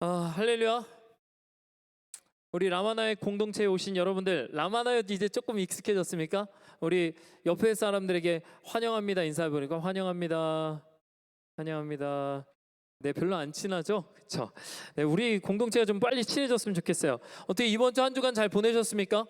할렐루야. 우리 라마나의 공동체에 오신 여러분들, 라마나요 이제 조금 익숙해졌습니까? 우리 옆에 사람들에게 환영합니다 인사해 보니까 환영합니다. 환영합니다. 네, 별로 안 친하죠? 그렇죠? 네, 우리 공동체가 좀 빨리 친해졌으면 좋겠어요. 어떻게 이번 주 한 주간 잘 보내셨습니까?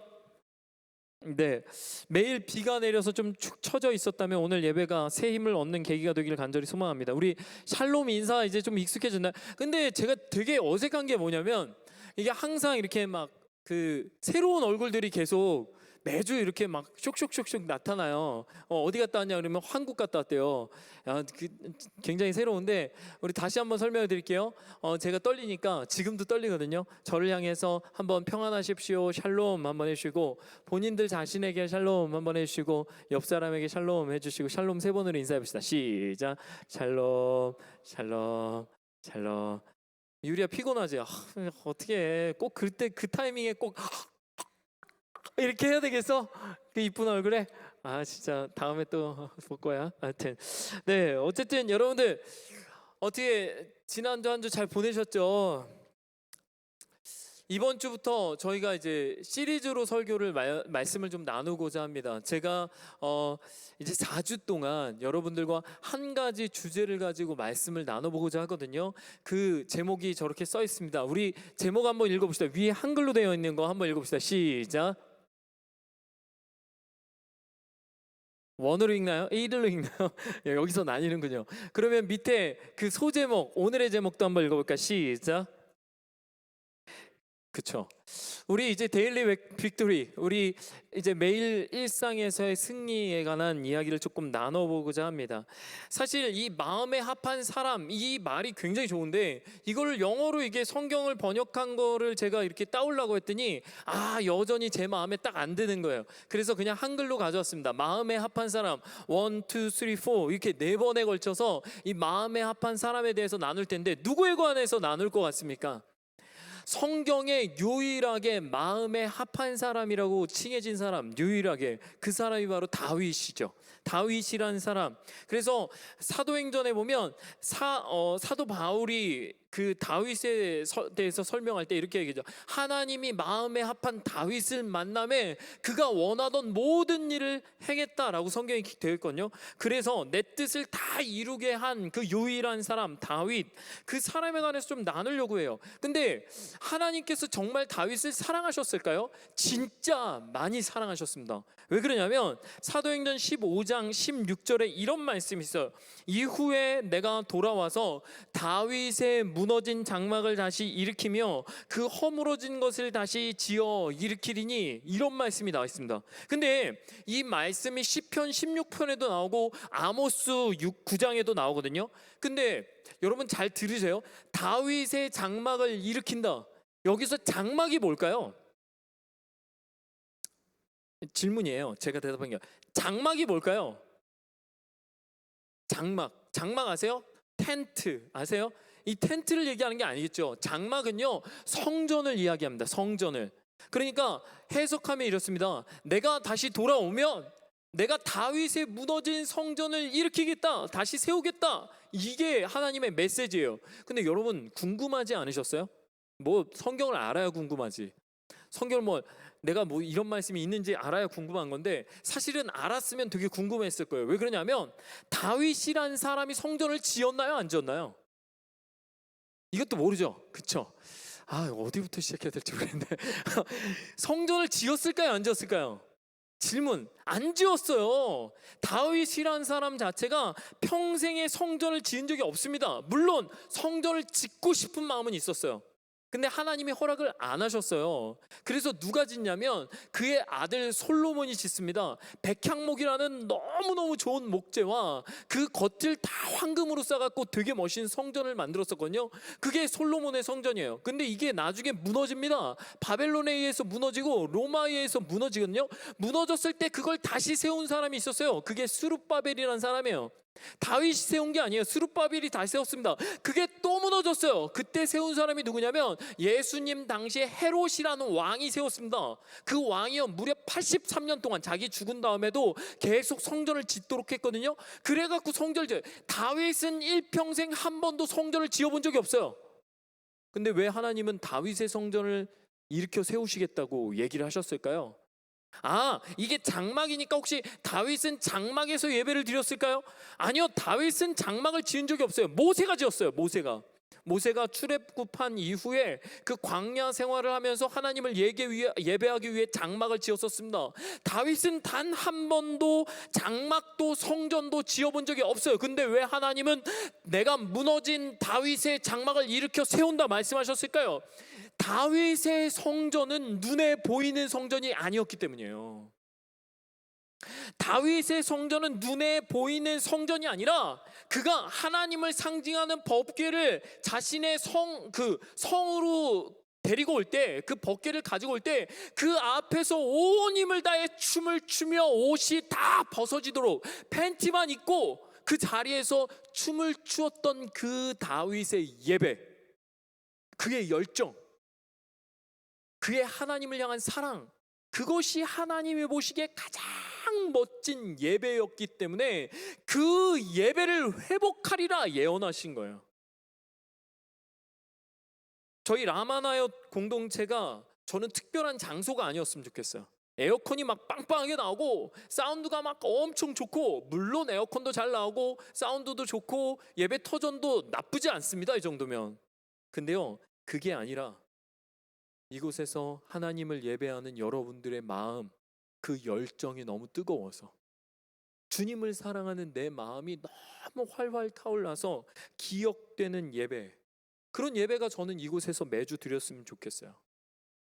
네, 매일 비가 내려서 좀 축 처져 있었다면 오늘 예배가 새 힘을 얻는 계기가 되기를 간절히 소망합니다. 우리 샬롬 인사 이제 좀 익숙해졌나요? 근데 제가 되게 어색한 게 뭐냐면 이게 항상 이렇게 막 그 새로운 얼굴들이 계속 매주 이렇게 막 쇽쇽쇽쇽 나타나요. 어디 갔다 왔냐 그러면 한국 갔다 왔대요. 굉장히 새로운데 우리 다시 한번 설명해 드릴게요. 제가 떨리니까 지금도 떨리거든요. 저를 향해서 한번 평안하십시오 샬롬 한번 해주시고, 본인들 자신에게 샬롬 한번 해주시고, 옆 사람에게 샬롬 해주시고, 샬롬 세 번으로 인사해 봅시다. 시작. 샬롬 샬롬 샬롬. 유리야 피곤하지? 어떻게 꼭 그때 그 타이밍에 꼭 이렇게 해야 되겠어? 그 이쁜 얼굴에? 진짜 다음에 또 볼 거야. 하여튼 네, 어쨌든 여러분들 어떻게 지난주 한 주 잘 보내셨죠? 이번 주부터 저희가 이제 시리즈로 설교를 말씀을 좀 나누고자 합니다. 제가 이제 4주 동안 여러분들과 한 가지 주제를 가지고 말씀을 나눠보고자 하거든요. 그 제목이 저렇게 써 있습니다. 우리 제목 한번 읽어봅시다. 위에 한글로 되어 있는 거 한번 읽어봅시다. 시작. 원어로 읽나요? 일로 읽나요? 여기서 나뉘는군요. 그러면 밑에 그 소제목, 오늘의 제목도 한번 읽어볼까? 시작. 그쵸. 우리 이제 데일리 빅토리, 우리 이제 매일 일상에서의 승리에 관한 이야기를 조금 나눠보고자 합니다. 사실 이 마음에 합한 사람, 이 말이 굉장히 좋은데 이걸 영어로 이게 성경을 번역한 거를 제가 이렇게 따오려고 했더니 여전히 제 마음에 딱 안 드는 거예요. 그래서 그냥 한글로 가져왔습니다. 마음에 합한 사람 1, 2, 3, 4 이렇게 4번에 걸쳐서 이 마음에 합한 사람에 대해서 나눌 텐데, 누구에 관해서 나눌 것 같습니까? 성경에 유일하게 마음에 합한 사람이라고 칭해진 사람, 유일하게 그 사람이 바로 다윗이죠. 다윗이라는 사람. 그래서 사도행전에 보면 사도 바울이 그 다윗에 대해서 설명할 때 이렇게 얘기하죠. 하나님이 마음에 합한 다윗을 만남에 그가 원하던 모든 일을 행했다라고 성경이 되어 있거든요. 그래서 내 뜻을 다 이루게 한 그 유일한 사람 다윗, 그 사람에 관해서 좀 나누려고 해요. 근데 하나님께서 정말 다윗을 사랑하셨을까요? 진짜 많이 사랑하셨습니다. 왜 그러냐면 사도행전 15장 16절에 이런 말씀이 있어요. 이후에 내가 돌아와서 다윗의 무너진 장막을 다시 일으키며 그 허물어진 것을 다시 지어 일으키리니, 이런 말씀이 나와 있습니다. 근데 이 말씀이 시편 16편에도 나오고 아모스 9장에도 나오거든요. 근데 여러분 잘 들으세요. 다윗의 장막을 일으킨다. 여기서 장막이 뭘까요? 질문이에요. 제가 대답한 게 장막이 뭘까요? 장막 아세요? 텐트 아세요? 이 텐트를 얘기하는 게 아니겠죠. 장막은요, 성전을 이야기합니다. 성전을. 그러니까 해석하면 이렇습니다. 내가 다시 돌아오면 내가 다윗의 무너진 성전을 일으키겠다, 다시 세우겠다, 이게 하나님의 메시지예요. 근데 여러분 궁금하지 않으셨어요? 뭐 성경을 알아야 궁금하지. 성경을 내가 이런 말씀이 있는지 알아야 궁금한 건데, 사실은 알았으면 되게 궁금했을 거예요. 왜 그러냐면 다윗이란 사람이 성전을 지었나요, 안 지었나요? 이것도 모르죠. 그쵸? 어디부터 시작해야 될지 모르겠는데 성전을 지었을까요, 안 지었을까요? 질문. 안 지었어요. 다윗이란 사람 자체가 평생에 성전을 지은 적이 없습니다. 물론 성전을 짓고 싶은 마음은 있었어요. 근데 하나님이 허락을 안 하셨어요. 그래서 누가 짓냐면 그의 아들 솔로몬이 짓습니다. 백향목이라는 너무너무 좋은 목재와 그 겉을 다 황금으로 싸갖고 되게 멋진 성전을 만들었었거든요. 그게 솔로몬의 성전이에요. 근데 이게 나중에 무너집니다. 바벨론에 의해서 무너지고 로마에 의해서 무너지거든요. 무너졌을 때 그걸 다시 세운 사람이 있었어요. 그게 스룹바벨이라는 사람이에요. 다윗이 세운 게 아니에요. 스룹바벨이 다시 세웠습니다. 그게 또 무너졌어요. 그때 세운 사람이 누구냐면 예수님 당시에 헤롯이라는 왕이 세웠습니다. 그 왕이요, 무려 83년 동안 자기 죽은 다음에도 계속 성전을 짓도록 했거든요. 그래갖고 성전을 다윗은 일평생 한 번도 성전을 지어본 적이 없어요. 근데 왜 하나님은 다윗의 성전을 일으켜 세우시겠다고 얘기를 하셨을까요? 이게 장막이니까 혹시 다윗은 장막에서 예배를 드렸을까요? 아니요, 다윗은 장막을 지은 적이 없어요. 모세가 지었어요. 모세가 출애굽한 이후에 그 광야 생활을 하면서 하나님을 예배하기 위해 장막을 지었었습니다. 다윗은 단 한 번도 장막도 성전도 지어본 적이 없어요. 근데 왜 하나님은 내가 무너진 다윗의 장막을 일으켜 세운다 말씀하셨을까요? 다윗의 성전은 눈에 보이는 성전이 아니었기 때문이에요. 다윗의 성전은 눈에 보이는 성전이 아니라 그가 하나님을 상징하는 법궤를 자신의 성으로 데리고 올 때, 그 법궤를 가지고 올 때 그 앞에서 온 힘을 다해 춤을 추며 옷이 다 벗어지도록 팬티만 입고 그 자리에서 춤을 추었던 그 다윗의 예배, 그의 열정, 그의 하나님을 향한 사랑, 그것이 하나님이 보시기에 가장 멋진 예배였기 때문에 그 예배를 회복하리라 예언하신 거예요. 저희 라마나요 공동체가 저는 특별한 장소가 아니었으면 좋겠어요. 에어컨이 막 빵빵하게 나오고 사운드가 막 엄청 좋고, 물론 에어컨도 잘 나오고 사운드도 좋고 예배 터전도 나쁘지 않습니다. 이 정도면. 근데요, 그게 아니라 이곳에서 하나님을 예배하는 여러분들의 마음, 그 열정이 너무 뜨거워서, 주님을 사랑하는 내 마음이 너무 활활 타올라서 기억되는 예배, 그런 예배가 저는 이곳에서 매주 드렸으면 좋겠어요.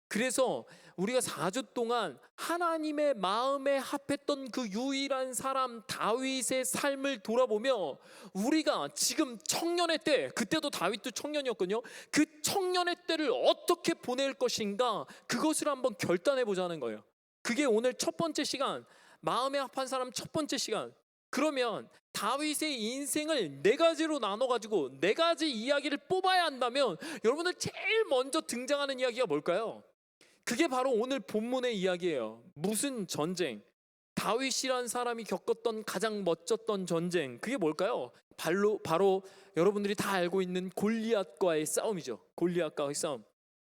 그래서 우리가 4주 동안 하나님의 마음에 합했던 그 유일한 사람 다윗의 삶을 돌아보며, 우리가 지금 청년의 때, 그때도 다윗도 청년이었거든요. 그 청년의 때를 어떻게 보낼 것인가, 그것을 한번 결단해 보자는 거예요. 그게 오늘 첫 번째 시간, 마음에 합한 사람 첫 번째 시간. 그러면 다윗의 인생을 네 가지로 나눠가지고 네 가지 이야기를 뽑아야 한다면 여러분들 제일 먼저 등장하는 이야기가 뭘까요? 그게 바로 오늘 본문의 이야기예요. 무슨 전쟁? 다윗이란 사람이 겪었던 가장 멋졌던 전쟁, 그게 뭘까요? 바로 여러분들이 다 알고 있는 골리앗과의 싸움이죠. 골리앗과의 싸움.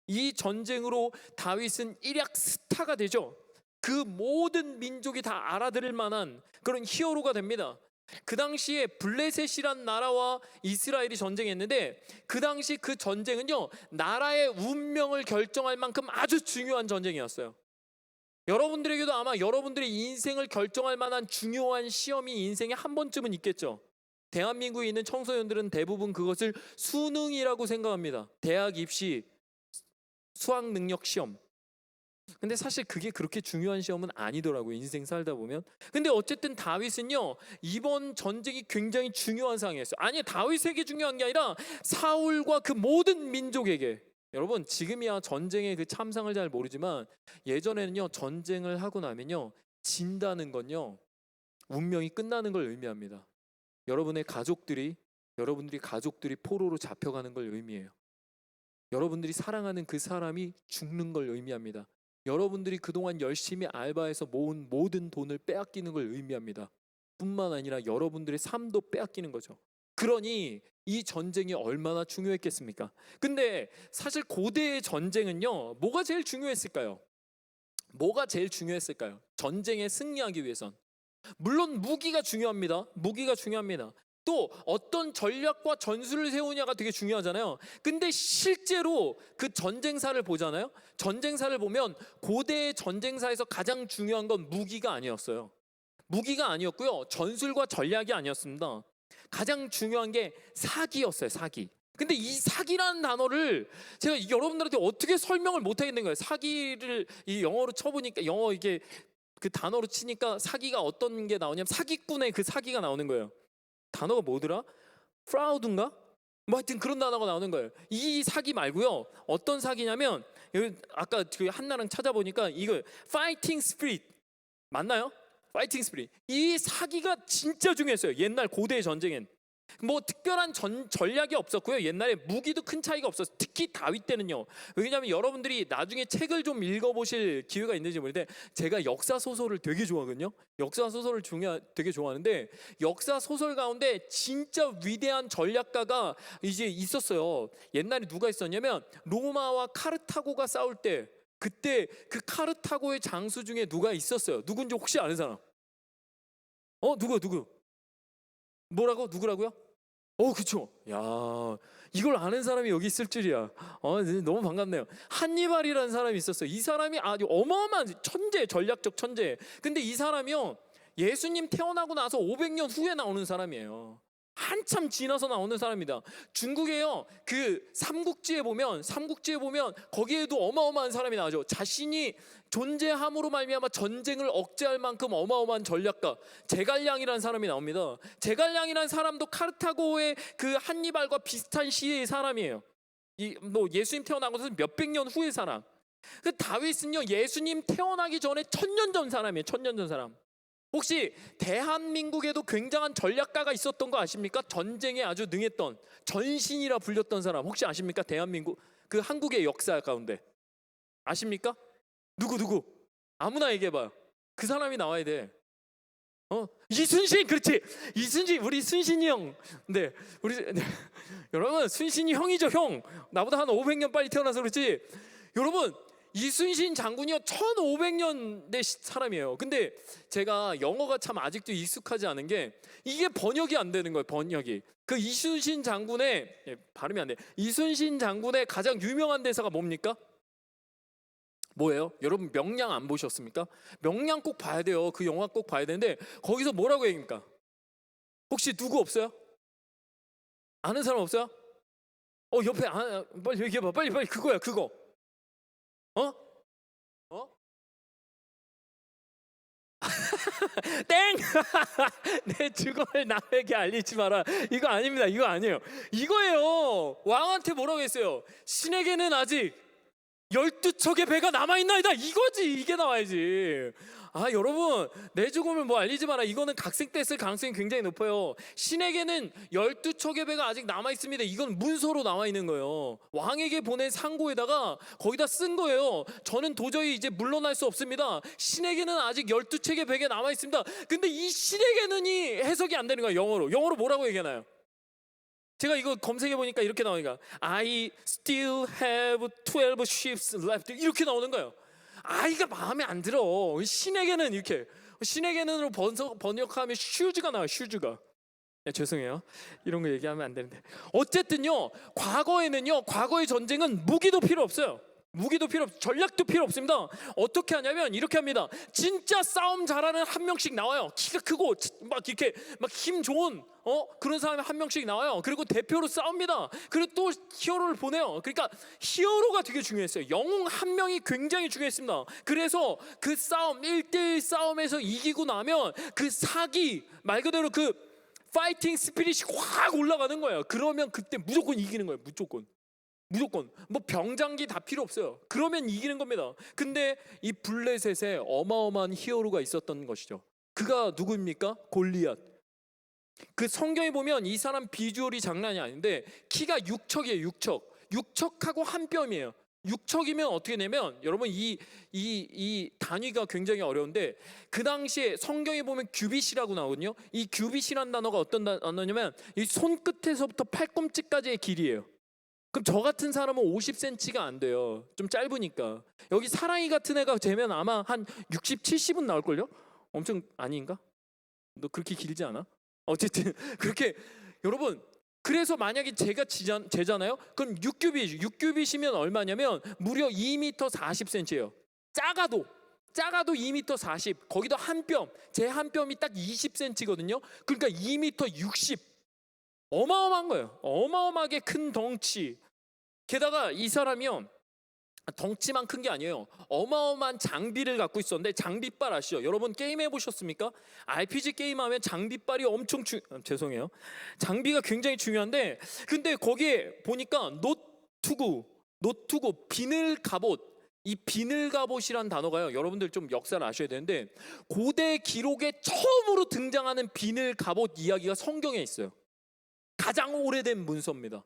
이 전쟁으로 다윗은 일약 스타가 되죠. 그 모든 민족이 다 알아들을 만한 그런 히어로가 됩니다. 그 당시에 블레셋이란 나라와 이스라엘이 전쟁했는데, 그 당시 그 전쟁은요, 나라의 운명을 결정할 만큼 아주 중요한 전쟁이었어요. 여러분들에게도 아마 여러분들의 인생을 결정할 만한 중요한 시험이 인생에 한 번쯤은 있겠죠. 대한민국에 있는 청소년들은 대부분 그것을 수능이라고 생각합니다. 대학 입시, 수학 능력 시험. 근데 사실 그게 그렇게 중요한 시험은 아니더라고요, 인생 살다 보면. 근데 어쨌든 다윗은요, 이번 전쟁이 굉장히 중요한 상황이었어요. 아니, 다윗에게 중요한 게 아니라 사울과 그 모든 민족에게. 여러분, 지금이야 전쟁의 그 참상을 잘 모르지만 예전에는요, 전쟁을 하고 나면요, 진다는 건요, 운명이 끝나는 걸 의미합니다. 여러분들이 가족들이 포로로 잡혀가는 걸 의미해요. 여러분들이 사랑하는 그 사람이 죽는 걸 의미합니다. 여러분들이 그동안 열심히 알바해서 모은 모든 돈을 빼앗기는 걸 의미합니다. 뿐만 아니라 여러분들의 삶도 빼앗기는 거죠. 그러니 이 전쟁이 얼마나 중요했겠습니까? 근데 사실 고대의 전쟁은요, 뭐가 제일 중요했을까요? 전쟁에 승리하기 위해선 물론 무기가 중요합니다. 또 어떤 전략과 전술을 세우냐가 되게 중요하잖아요. 근데 실제로 그 전쟁사를 보잖아요. 전쟁사를 보면 고대의 전쟁사에서 가장 중요한 건 무기가 아니었어요. 무기가 아니었고요, 전술과 전략이 아니었습니다. 가장 중요한 게 사기였어요. 사기. 근데 이 사기라는 단어를 제가 여러분들한테 어떻게 설명을 못 하겠는 거예요. 사기를 이 영어로 쳐보니까, 영어 이게 그 단어로 치니까 사기가 어떤 게 나오냐면 사기꾼의 그 사기가 나오는 거예요. 단어가 뭐더라? 프라우드인가? 뭐 하여튼 그런 단어가 나오는 거예요. 이 사기 말고요, 어떤 사기냐면, 여기 아까 그 한나랑 찾아보니까 이거 파이팅 스피릿 맞나요? 파이팅 스피릿. 이 사기가 진짜 중요했어요. 옛날 고대 전쟁엔. 뭐 특별한 전략이 없었고요. 옛날에 무기도 큰 차이가 없었어요. 특히 다윗 때는요. 왜냐하면 여러분들이 나중에 책을 좀 읽어보실 기회가 있는지 모르는데 제가 역사 소설을 되게 좋아하거든요. 역사 소설을 되게 좋아하는데 역사 소설 가운데 진짜 위대한 전략가가 이제 있었어요. 옛날에 누가 있었냐면 로마와 카르타고가 싸울 때 그때 그 카르타고의 장수 중에 누가 있었어요. 누군지 혹시 아는 사람? 누구? 뭐라고? 누구라고요? 그쵸. 야, 이걸 아는 사람이 여기 있을 줄이야. 너무 반갑네요. 한니발이라는 사람이 있었어요. 이 사람이 아주 어마어마한 천재, 전략적 천재. 근데 이 사람이요, 예수님 태어나고 나서 500년 후에 나오는 사람이에요. 한참 지나서 나오는 사람입니다. 중국에요, 그 삼국지에 보면 거기에도 어마어마한 사람이 나오죠. 자신이 존재함으로 말미암아 전쟁을 억제할 만큼 어마어마한 전략가 제갈량이라는 사람이 나옵니다. 제갈량이라는 사람도 카르타고의 그 한니발과 비슷한 시대의 사람이에요. 뭐 예수님 태어나고 나서 몇백 년 후의 사람. 그 다윗은요, 예수님 태어나기 전에 1000년 전 사람이에요. 1000년 전 사람. 혹시 대한민국에도 굉장한 전략가가 있었던 거 아십니까? 전쟁에 아주 능했던 전신이라 불렸던 사람 혹시 아십니까? 대한민국 그 한국의 역사 가운데 아십니까? 누구? 아무나 얘기해봐요. 그 사람이 나와야 돼. 이순신, 그렇지. 이순신, 우리 순신이 형. 네, 네. 여러분 순신이 형이죠, 형. 나보다 한 500년 빨리 태어나서 그렇지. 여러분 이순신 장군이요 1500년대 사람이에요. 근데 제가 영어가 참 아직도 익숙하지 않은 게 이게 번역이 안 되는 거예요. 번역이. 그 이순신 장군의 발음이 안 돼. 이순신 장군의 가장 유명한 대사가 뭡니까? 뭐예요? 여러분 명량 안 보셨습니까? 명량 꼭 봐야 돼요. 그 영화 꼭 봐야 되는데 거기서 뭐라고 얘기합니까? 혹시 누구 없어요? 아는 사람 없어요? 옆에 빨리 얘기해봐. 빨리 그거야 그거. 어? 땡! 내 죽음을 남에게 알리지 마라. 이거 아닙니다. 이거 아니에요. 이거예요. 왕한테 뭐라고 했어요? 신에게는 아직 12척의 배가 남아있나이다. 이거지. 이게 나와야지. 여러분 내 죽음을 뭐 알리지 마라. 이거는 각색됐을 가능성이 굉장히 높아요. 신에게는 12척의 배가 아직 남아있습니다. 이건 문서로 나와 있는 거예요. 왕에게 보낸 상고에다가 거기다 쓴 거예요. 저는 도저히 이제 물러날 수 없습니다. 신에게는 아직 12척의 배가 남아있습니다. 근데 이 신에게는이 해석이 안 되는 거예요. 영어로 뭐라고 얘기하나요? 제가 이거 검색해 보니까 이렇게 나오니까 I still have 12 ships left 이렇게 나오는 거예요. 이가 마음에 안 들어. 신에게는 이렇게 신에게는으로 번역하면 슈즈가 나와요. 슈즈가. 죄송해요. 이런 거 얘기하면 안 되는데. 어쨌든요. 과거의 전쟁은 무기도 필요 없어요. 전략도 필요 없습니다. 어떻게 하냐면 이렇게 합니다. 진짜 싸움 잘하는 한 명씩 나와요. 키가 크고 막 이렇게 막 힘 좋은 그런 사람이 한 명씩 나와요. 그리고 대표로 싸웁니다. 그리고 또 히어로를 보내요. 그러니까 히어로가 되게 중요했어요. 영웅 한 명이 굉장히 중요했습니다. 그래서 그 싸움 1대1 싸움에서 이기고 나면 그 사기 말 그대로 그 파이팅 스피릿이 확 올라가는 거예요. 그러면 그때 무조건 이기는 거예요. 무조건 뭐 병장기 다 필요 없어요. 그러면 이기는 겁니다. 근데 이 블레셋에 어마어마한 히어로가 있었던 것이죠. 그가 누구입니까? 골리앗. 그 성경에 보면 이 사람 비주얼이 장난이 아닌데 키가 6척이에요. 6척하고 한 뼘이에요. 6척이면 어떻게 되냐면 여러분 이 단위가 굉장히 어려운데 그 당시에 성경에 보면 규빗이라고 나오거든요. 이 규빗이라는 단어가 어떤 단어냐면 이 손끝에서부터 팔꿈치까지의 길이에요. 그럼 저 같은 사람은 50cm가 안 돼요. 좀 짧으니까. 여기 사랑이 같은 애가 되면 아마 한 60, 70은 나올걸요? 엄청 아닌가? 너 그렇게 길지 않아? 어쨌든 그렇게 여러분 그래서 만약에 제가 제잖아요? 그럼 6규빗이면 얼마냐면 무려 2m 40cm예요. 작아도 2m 40. 거기도 한 뼘. 제 한 뼘이 딱 20cm거든요. 그러니까 2m 60. 어마어마한 거예요. 어마어마하게 큰 덩치. 게다가 이 사람이요 덩치만 큰 게 아니에요. 어마어마한 장비를 갖고 있었는데 장비빨 아시죠? 여러분 게임 해보셨습니까? RPG 게임하면 장비빨이 엄청 죄송해요. 장비가 굉장히 중요한데 근데 거기에 보니까 노투구 비늘 갑옷. 이 비늘 갑옷이란 단어가요. 여러분들 좀 역사를 아셔야 되는데 고대 기록에 처음으로 등장하는 비늘 갑옷 이야기가 성경에 있어요. 가장 오래된 문서입니다.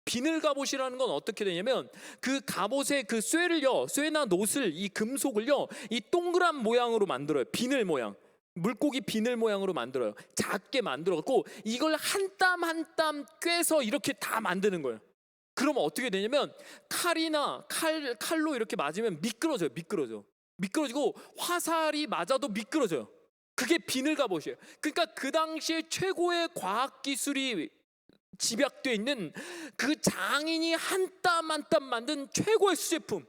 비늘 갑옷이라는 건 어떻게 되냐면 그 갑옷의 그 쇠를요, 쇠나 노슬, 이 금속을요, 이 동그란 모양으로 만들어요. 비늘 모양, 물고기 비늘 모양으로 만들어요. 작게 만들어 갖고 이걸 한 땀 한 땀 꿰서 이렇게 다 만드는 거예요. 그러면 어떻게 되냐면 칼이나 칼로 이렇게 맞으면 미끄러져요. 미끄러지고 화살이 맞아도 미끄러져요. 그게 비늘 갑옷이에요. 그러니까 그 당시에 최고의 과학 기술이 집약되어 있는 그 장인이 한 땀 한 땀 만든 최고의 수제품,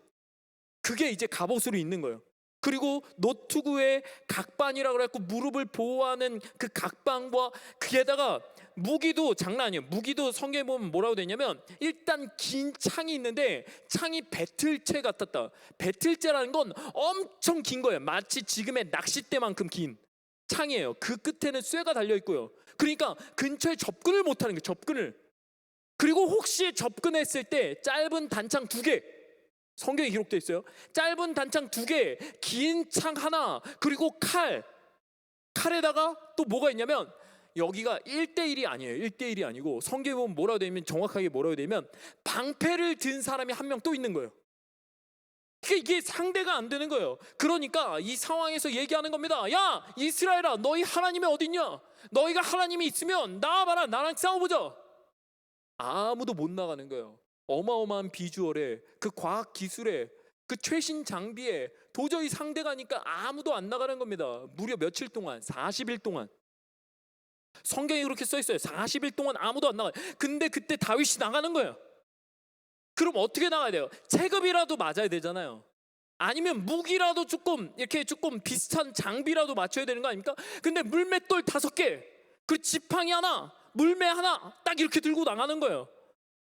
그게 이제 갑옷으로 있는 거예요. 그리고 노트구의 각반이라고 해갖고 무릎을 보호하는 그 각반과 그게다가 무기도 장난 아니에요. 무기도 성경에 보면 뭐라고 되냐면 일단 긴 창이 있는데 창이 배틀채 같았다. 배틀채라는 건 엄청 긴 거예요. 마치 지금의 낚싯대만큼 긴 창이에요. 그 끝에는 쇠가 달려 있고요. 그러니까 근처에 접근을 못하는 거예요. 접근을. 그리고 혹시 접근했을 때 짧은 단창 2개, 성경에 기록되어 있어요. 짧은 단창 2개, 긴 창 하나, 그리고 칼에다가 또 뭐가 있냐면 여기가 1대1이 아니에요. 1대1이 아니고 성경에 보면 뭐라고 되어 있냐면, 정확하게 뭐라고 되어 있냐면 방패를 든 사람이 한 명 또 있는 거예요. 이게 상대가 안 되는 거예요. 그러니까 이 상황에서 얘기하는 겁니다. 야, 이스라엘아, 너희 하나님이 어딨냐? 너희가 하나님이 있으면 나와봐라, 나랑 싸워보자. 아무도 못 나가는 거예요. 어마어마한 비주얼에, 그 과학 기술에, 그 최신 장비에 도저히 상대가 하니까 아무도 안 나가는 겁니다. 무려 며칠 동안, 40일 동안. 성경에 그렇게 써 있어요. 40일 동안 아무도 안 나가요. 근데 그때 다윗이 나가는 거예요. 그럼 어떻게 나가야 돼요? 체급이라도 맞아야 되잖아요. 아니면 무기라도 조금 비슷한 장비라도 맞춰야 되는 거 아닙니까? 근데 물맷돌 5개, 그 지팡이 하나, 물매 하나 딱 이렇게 들고 나가는 거예요.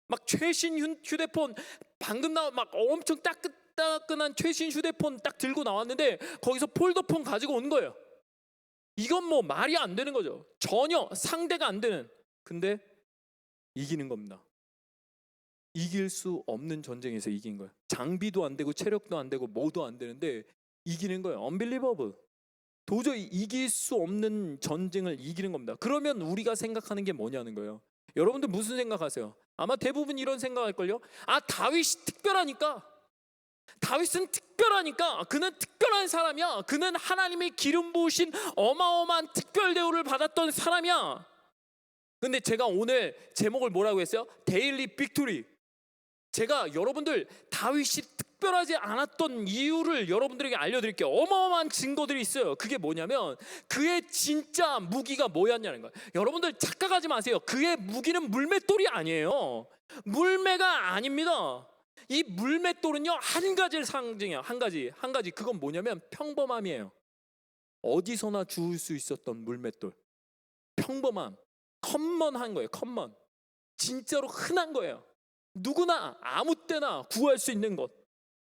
막 최신 휴대폰 방금 막 엄청 따끈따끈한 최신 휴대폰 딱 들고 나왔는데 거기서 폴더폰 가지고 온 거예요. 이건 뭐 말이 안 되는 거죠. 전혀 상대가 안 되는. 근데 이기는 겁니다. 이길 수 없는 전쟁에서 이긴 거예요. 장비도 안 되고 체력도 안 되고 뭐도 안 되는데 이기는 거예요. Unbelievable. 도저히 이길 수 없는 전쟁을 이기는 겁니다. 그러면 우리가 생각하는 게 뭐냐는 거예요. 여러분들 무슨 생각하세요? 아마 대부분 이런 생각할걸요. 아, 다윗이 특별하니까. 다윗은 특별하니까. 그는 특별한 사람이야. 그는 하나님의 기름 부으신 어마어마한 특별 대우를 받았던 사람이야. 근데 제가 오늘 제목을 뭐라고 했어요? 데일리 빅토리. 제가 여러분들 다윗이 특별하지 않았던 이유를 여러분들에게 알려드릴게요. 어마어마한 증거들이 있어요. 그게 뭐냐면 그의 진짜 무기가 뭐였냐는 거예요. 여러분들 착각하지 마세요. 그의 무기는 물맷돌이 아니에요. 물매가 아닙니다. 이 물맷돌은요, 한 가지를 상징해요. 한 가지. 그건 뭐냐면 평범함이에요. 어디서나 주울 수 있었던 물맷돌. 평범함. 커먼한 거예요. 커먼. 진짜로 흔한 거예요. 누구나 아무 때나 구할 수 있는 것.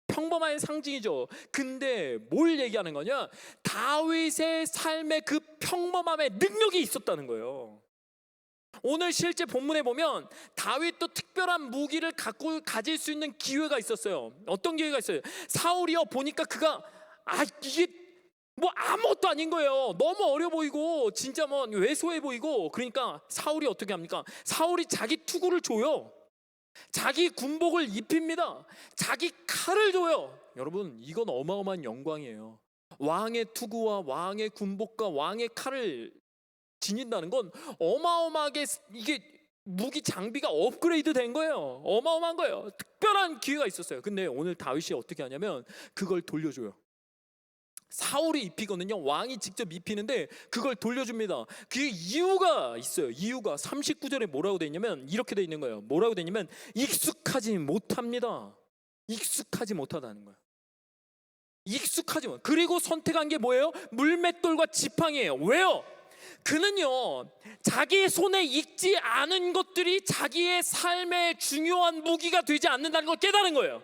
평범한 상징이죠. 근데 뭘 얘기하는 거냐? 다윗의 삶의 그 평범함에 능력이 있었다는 거예요. 오늘 실제 본문에 보면 다윗도 특별한 무기를 가질 수 있는 기회가 있었어요. 어떤 기회가 있어요? 사울이요, 보니까 그가 이게 뭐 아무것도 아닌 거예요. 너무 어려 보이고 진짜 뭐 왜소해 보이고. 그러니까 사울이 어떻게 합니까? 사울이 자기 투구를 줘요. 자기 군복을 입힙니다. 자기 칼을 줘요. 여러분, 이건 어마어마한 영광이에요. 왕의 투구와 왕의 군복과 왕의 칼을 지닌다는 건 어마어마하게, 이게 무기 장비가 업그레이드 된 거예요. 어마어마한 거예요. 특별한 기회가 있었어요. 근데 오늘 다윗이 어떻게 하냐면 그걸 돌려줘요. 사울이 입히거든요. 왕이 직접 입히는데 그걸 돌려줍니다. 그 이유가 있어요. 이유가 39절에 뭐라고 돼 있냐면 이렇게 돼 있는 거예요. 뭐라고 돼 있냐면 익숙하지 못합니다. 익숙하지 못하다는 거예요. 익숙하지 못. 그리고 선택한 게 뭐예요? 물맷돌과 지팡이에요. 왜요? 그는요, 자기의 손에 익지 않은 것들이 자기의 삶의 중요한 무기가 되지 않는다는 걸 깨달은 거예요.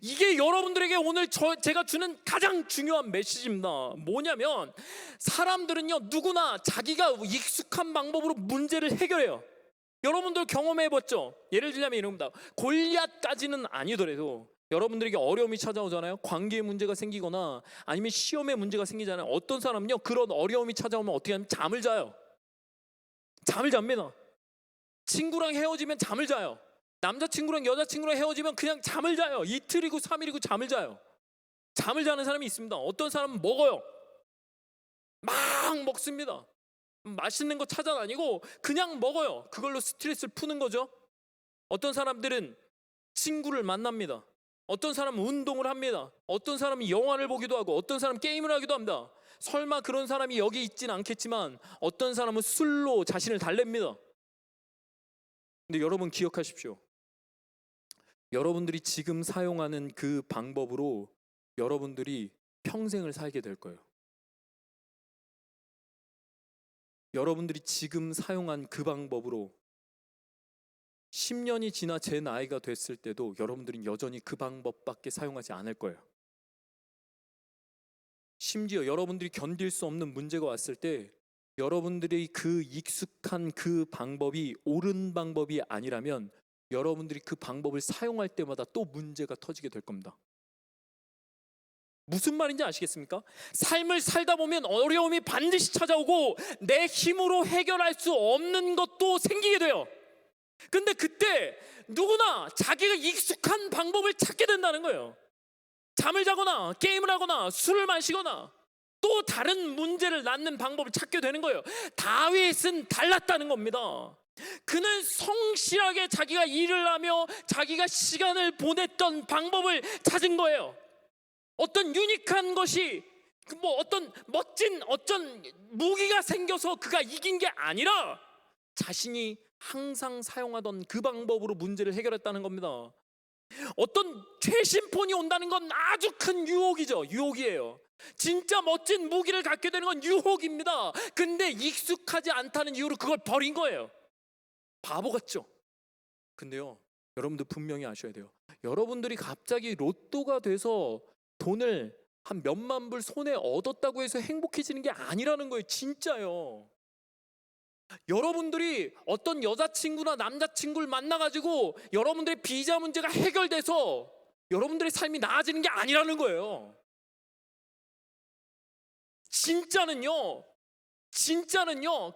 이게 여러분들에게 오늘 제가 주는 가장 중요한 메시지입니다. 뭐냐면 사람들은요, 누구나 자기가 익숙한 방법으로 문제를 해결해요. 여러분들 경험해봤죠? 예를 들자면 이런 겁니다. 골리앗까지는 아니더라도 여러분들에게 어려움이 찾아오잖아요. 관계에 문제가 생기거나 아니면 시험에 문제가 생기잖아요. 어떤 사람은요, 그런 어려움이 찾아오면 어떻게 하면 잠을 자요. 잠을 잡니다. 친구랑 헤어지면 잠을 자요. 남자친구랑 여자친구랑 헤어지면 그냥 잠을 자요. 이틀이고 3일이고 잠을 자요. 잠을 자는 사람이 있습니다. 어떤 사람은 먹어요. 막 먹습니다. 맛있는 거 찾아다니고 그냥 먹어요. 그걸로 스트레스를 푸는 거죠. 어떤 사람들은 친구를 만납니다. 어떤 사람은 운동을 합니다. 어떤 사람은 영화를 보기도 하고 어떤 사람은 게임을 하기도 합니다. 설마 그런 사람이 여기 있진 않겠지만 어떤 사람은 술로 자신을 달랩니다. 근데 여러분 기억하십시오. 여러분들이 지금 사용하는 그 방법으로 여러분들이 평생을 살게 될 거예요. 여러분들이 지금 사용한 그 방법으로 10년이 지나 제 나이가 됐을 때도 여러분들은 여전히 그 방법밖에 사용하지 않을 거예요. 심지어 여러분들이 견딜 수 없는 문제가 왔을 때 여러분들이 그 익숙한 그 방법이 옳은 방법이 아니라면 여러분들이 그 방법을 사용할 때마다 또 문제가 터지게 될 겁니다. 무슨 말인지 아시겠습니까? 삶을 살다 보면 어려움이 반드시 찾아오고 내 힘으로 해결할 수 없는 것도 생기게 돼요. 근데 그때 누구나 자기가 익숙한 방법을 찾게 된다는 거예요. 잠을 자거나 게임을 하거나 술을 마시거나 또 다른 문제를 낳는 방법을 찾게 되는 거예요. 다윗은 달랐다는 겁니다. 그는 성실하게 자기가 일을 하며 자기가 시간을 보냈던 방법을 찾은 거예요. 어떤 유니크한 것이 어떤 멋진 어떤 무기가 생겨서 그가 이긴 게 아니라 자신이 항상 사용하던 그 방법으로 문제를 해결했다는 겁니다. 어떤 최신폰이 온다는 건 아주 큰 유혹이죠. 유혹이에요. 진짜 멋진 무기를 갖게 되는 건 유혹입니다. 근데 익숙하지 않다는 이유로 그걸 버린 거예요. 바보 같죠? 근데요, 여러분들 분명히 아셔야 돼요. 여러분들이 갑자기 로또가 돼서 돈을 한 몇만 불 손에 얻었다고 해서 행복해지는 게 아니라는 거예요. 진짜요. 여러분들이 어떤 여자친구나 남자친구를 만나가지고 여러분들의 비자 문제가 해결돼서 여러분들의 삶이 나아지는 게 아니라는 거예요. 진짜는요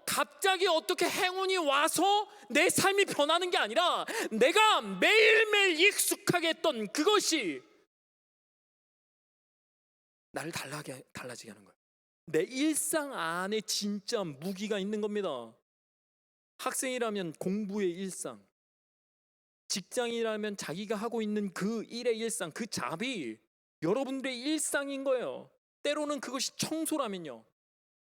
갑자기 어떻게 행운이 와서 내 삶이 변하는 게 아니라 내가 매일매일 익숙하게 했던 그것이 나를 달라지게 하는 거예요. 내 일상 안에 진짜 무기가 있는 겁니다. 학생이라면 공부의 일상, 직장이라면 자기가 하고 있는 그 일의 일상, 그 잡이 여러분들의 일상인 거예요. 때로는 그것이 청소라면요.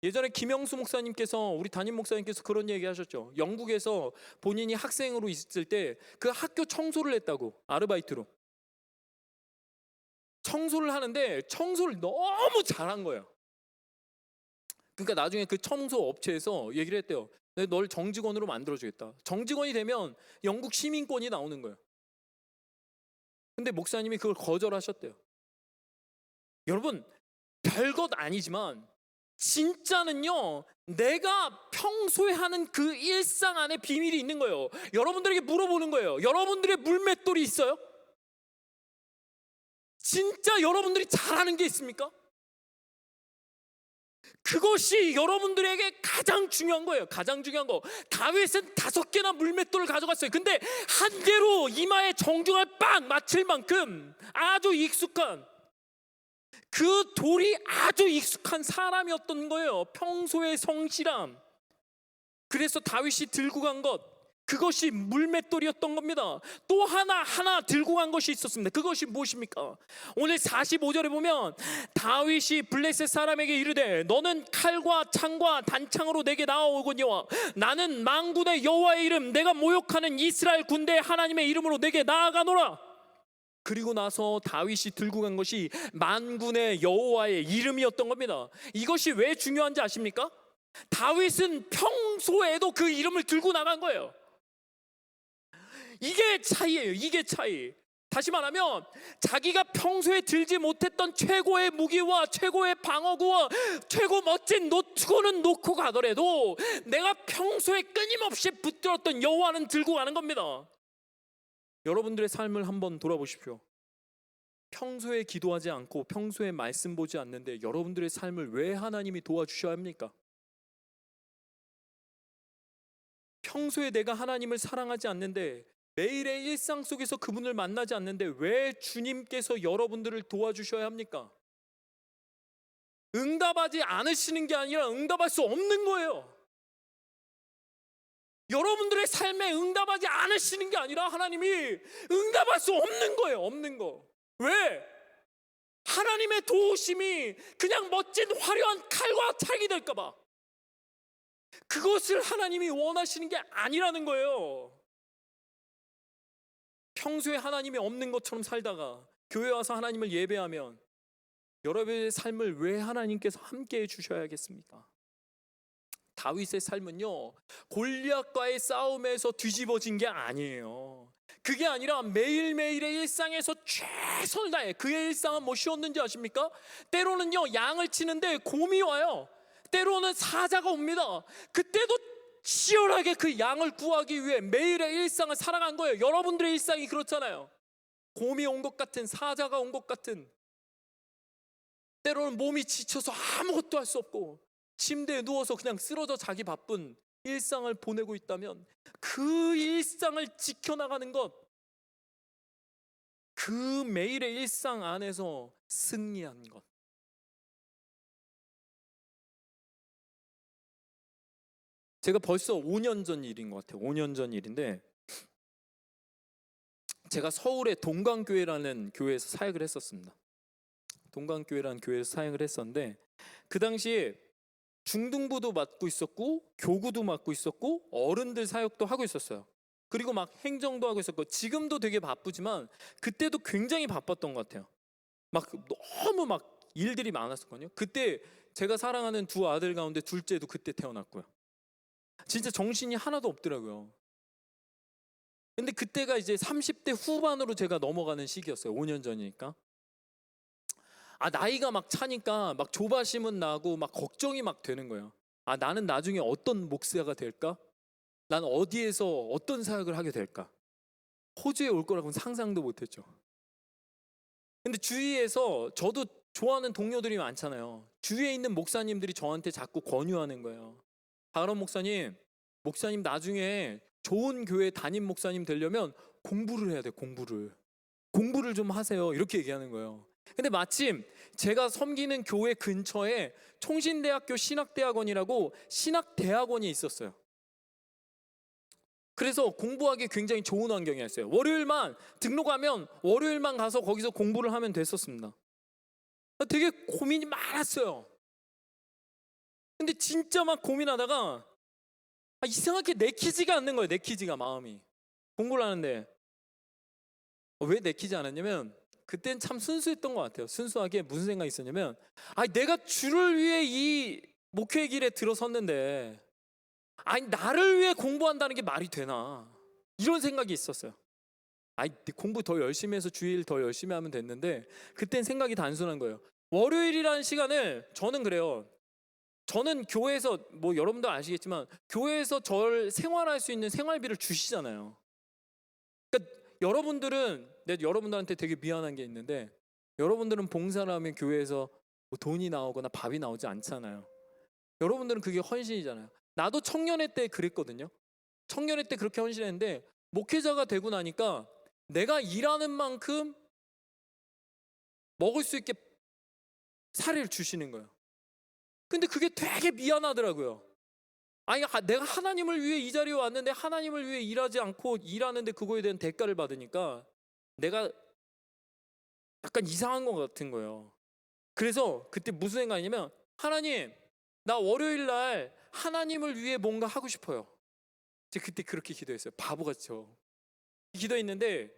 예전에 김영수 목사님께서, 우리 담임 목사님께서 그런 얘기 하셨죠. 영국에서 본인이 학생으로 있을 때 그 학교 청소를 했다고, 아르바이트로. 청소를 하는데 청소를 너무 잘한 거예요. 그러니까 나중에 그 청소 업체에서 얘기를 했대요. 내가 널 정직원으로 만들어주겠다. 정직원이 되면 영국 시민권이 나오는 거예요. 근데 목사님이 그걸 거절하셨대요. 여러분, 별것 아니지만 진짜는요, 내가 평소에 하는 그 일상 안에 비밀이 있는 거예요. 여러분들에게 물어보는 거예요. 여러분들의 물맷돌이 있어요? 진짜 여러분들이 잘하는 게 있습니까? 그것이 여러분들에게 가장 중요한 거예요. 가장 중요한 거. 다윗은 5개나 물맷돌을 가져갔어요. 근데 한 개로 이마에 정중을 빡 맞힐 만큼 아주 익숙한, 그 돌이 아주 익숙한 사람이었던 거예요. 평소의 성실함. 그래서 다윗이 들고 간 것, 그것이 물맷돌이었던 겁니다. 또 하나 들고 간 것이 있었습니다. 그것이 무엇입니까? 오늘 45절에 보면 다윗이 블레셋 사람에게 이르되 너는 칼과 창과 단창으로 내게 나아오거니와 나는 만군의 여호와의 이름, 내가 모욕하는 이스라엘 군대 하나님의 이름으로 내게 나아가노라. 그리고 나서 다윗이 들고 간 것이 만군의 여호와의 이름이었던 겁니다. 이것이 왜 중요한지 아십니까? 다윗은 평소에도 그 이름을 들고 나간 거예요. 이게 차이예요. 이게 차이. 다시 말하면 자기가 평소에 들지 못했던 최고의 무기와 최고의 방어구와 최고 멋진 노트고는 놓고 가더라도 내가 평소에 끊임없이 붙들었던 여호와는 들고 가는 겁니다. 여러분들의 삶을 한번 돌아보십시오. 평소에 기도하지 않고 평소에 말씀 보지 않는데 여러분들의 삶을 왜 하나님이 도와주셔야 합니까? 평소에 내가 하나님을 사랑하지 않는데, 매일의 일상 속에서 그분을 만나지 않는데 왜 주님께서 여러분들을 도와주셔야 합니까? 응답하지 않으시는 게 아니라 응답할 수 없는 거예요. 여러분들의 삶에 응답하지 않으시는 게 아니라 하나님이 응답할 수 없는 거예요. 없는 거. 왜? 하나님의 도우심이 그냥 멋진 화려한 칼과 탁이 될까 봐. 그것을 하나님이 원하시는 게 아니라는 거예요. 평소에 하나님이 없는 것처럼 살다가 교회 와서 하나님을 예배하면 여러분의 삶을 왜 하나님께서 함께 해주셔야겠습니까? 다윗의 삶은요, 골리앗과의 싸움에서 뒤집어진 게 아니에요. 그게 아니라 매일매일의 일상에서 최선을 다해. 그의 일상은 무엇이었는지 아십니까? 때로는요, 양을 치는데 곰이 와요. 때로는 사자가 옵니다. 그때도 치열하게 그 양을 구하기 위해 매일의 일상을 살아간 거예요. 여러분들의 일상이 그렇잖아요. 곰이 온 것 같은, 사자가 온 것 같은, 때로는 몸이 지쳐서 아무것도 할 수 없고 침대에 누워서 그냥 쓰러져 자기 바쁜 일상을 보내고 있다면, 그 일상을 지켜나가는 것, 그 매일의 일상 안에서 승리한 것. 제가 벌써 5년 전 일인 것 같아요. 5년 전 일인데, 제가 서울의 동강교회라는 교회에서 사역을 했었습니다. 동강교회라는 교회에서 사역을 했었는데, 그 당시에 중등부도 맡고 있었고 교구도 맡고 있었고 어른들 사역도 하고 있었어요. 그리고 막 행정도 하고 있었고, 지금도 되게 바쁘지만 그때도 굉장히 바빴던 것 같아요. 막 너무 막 일들이 많았었거든요. 그때 제가 사랑하는 두 아들 가운데 둘째도 그때 태어났고요. 진짜 정신이 하나도 없더라고요. 근데 그때가 이제 30대 후반으로 제가 넘어가는 시기였어요. 5년 전이니까. 나이가 막 차니까 막 조바심은 나고 막 걱정이 막 되는 거예요. 나는 나중에 어떤 목사가 될까? 난 어디에서 어떤 사역을 하게 될까? 호주에 올 거라고는 상상도 못했죠. 근데 주위에서 저도 좋아하는 동료들이 많잖아요. 주위에 있는 목사님들이 저한테 자꾸 권유하는 거예요. 박아론 목사님 나중에 좋은 교회 담임 목사님 되려면 공부를 해야 돼. 공부를 좀 하세요. 이렇게 얘기하는 거예요. 근데 마침 제가 섬기는 교회 근처에 총신대학교 신학대학원이라고 신학대학원이 있었어요. 그래서 공부하기 굉장히 좋은 환경이었어요. 월요일만 등록하면 월요일만 가서 거기서 공부를 하면 됐었습니다. 되게 고민이 많았어요. 근데 진짜 막 고민하다가 이상하게 내키지가 않는 거예요. 내키지가 마음이. 공부를 하는데 왜 내키지 않았냐면, 그땐 참 순수했던 것 같아요. 순수하게 무슨 생각이 있었냐면, 내가 주를 위해 이 목회 길에 들어섰는데 나를 위해 공부한다는 게 말이 되나, 이런 생각이 있었어요. 공부 더 열심히 해서 주일 더 열심히 하면 됐는데, 그땐 생각이 단순한 거예요. 월요일이라는 시간을, 저는 그래요. 저는 교회에서, 뭐 여러분도 아시겠지만 교회에서 저를 생활할 수 있는 생활비를 주시잖아요. 그러니까 여러분들은, 내가 여러분들한테 되게 미안한 게 있는데, 여러분들은 봉사를 하면 교회에서 뭐 돈이 나오거나 밥이 나오지 않잖아요. 여러분들은 그게 헌신이잖아요. 나도 청년회 때 그랬거든요. 청년회 때 그렇게 헌신했는데, 목회자가 되고 나니까 내가 일하는 만큼 먹을 수 있게 사례를 주시는 거예요. 근데 그게 되게 미안하더라고요. 내가 하나님을 위해 이 자리에 왔는데 하나님을 위해 일하지 않고 일하는데 그거에 대한 대가를 받으니까 내가 약간 이상한 것 같은 거예요. 그래서 그때 무슨 생각이냐면, 하나님, 나 월요일 날 하나님을 위해 뭔가 하고 싶어요. 제가 그때 그렇게 기도했어요. 바보같죠. 기도했는데,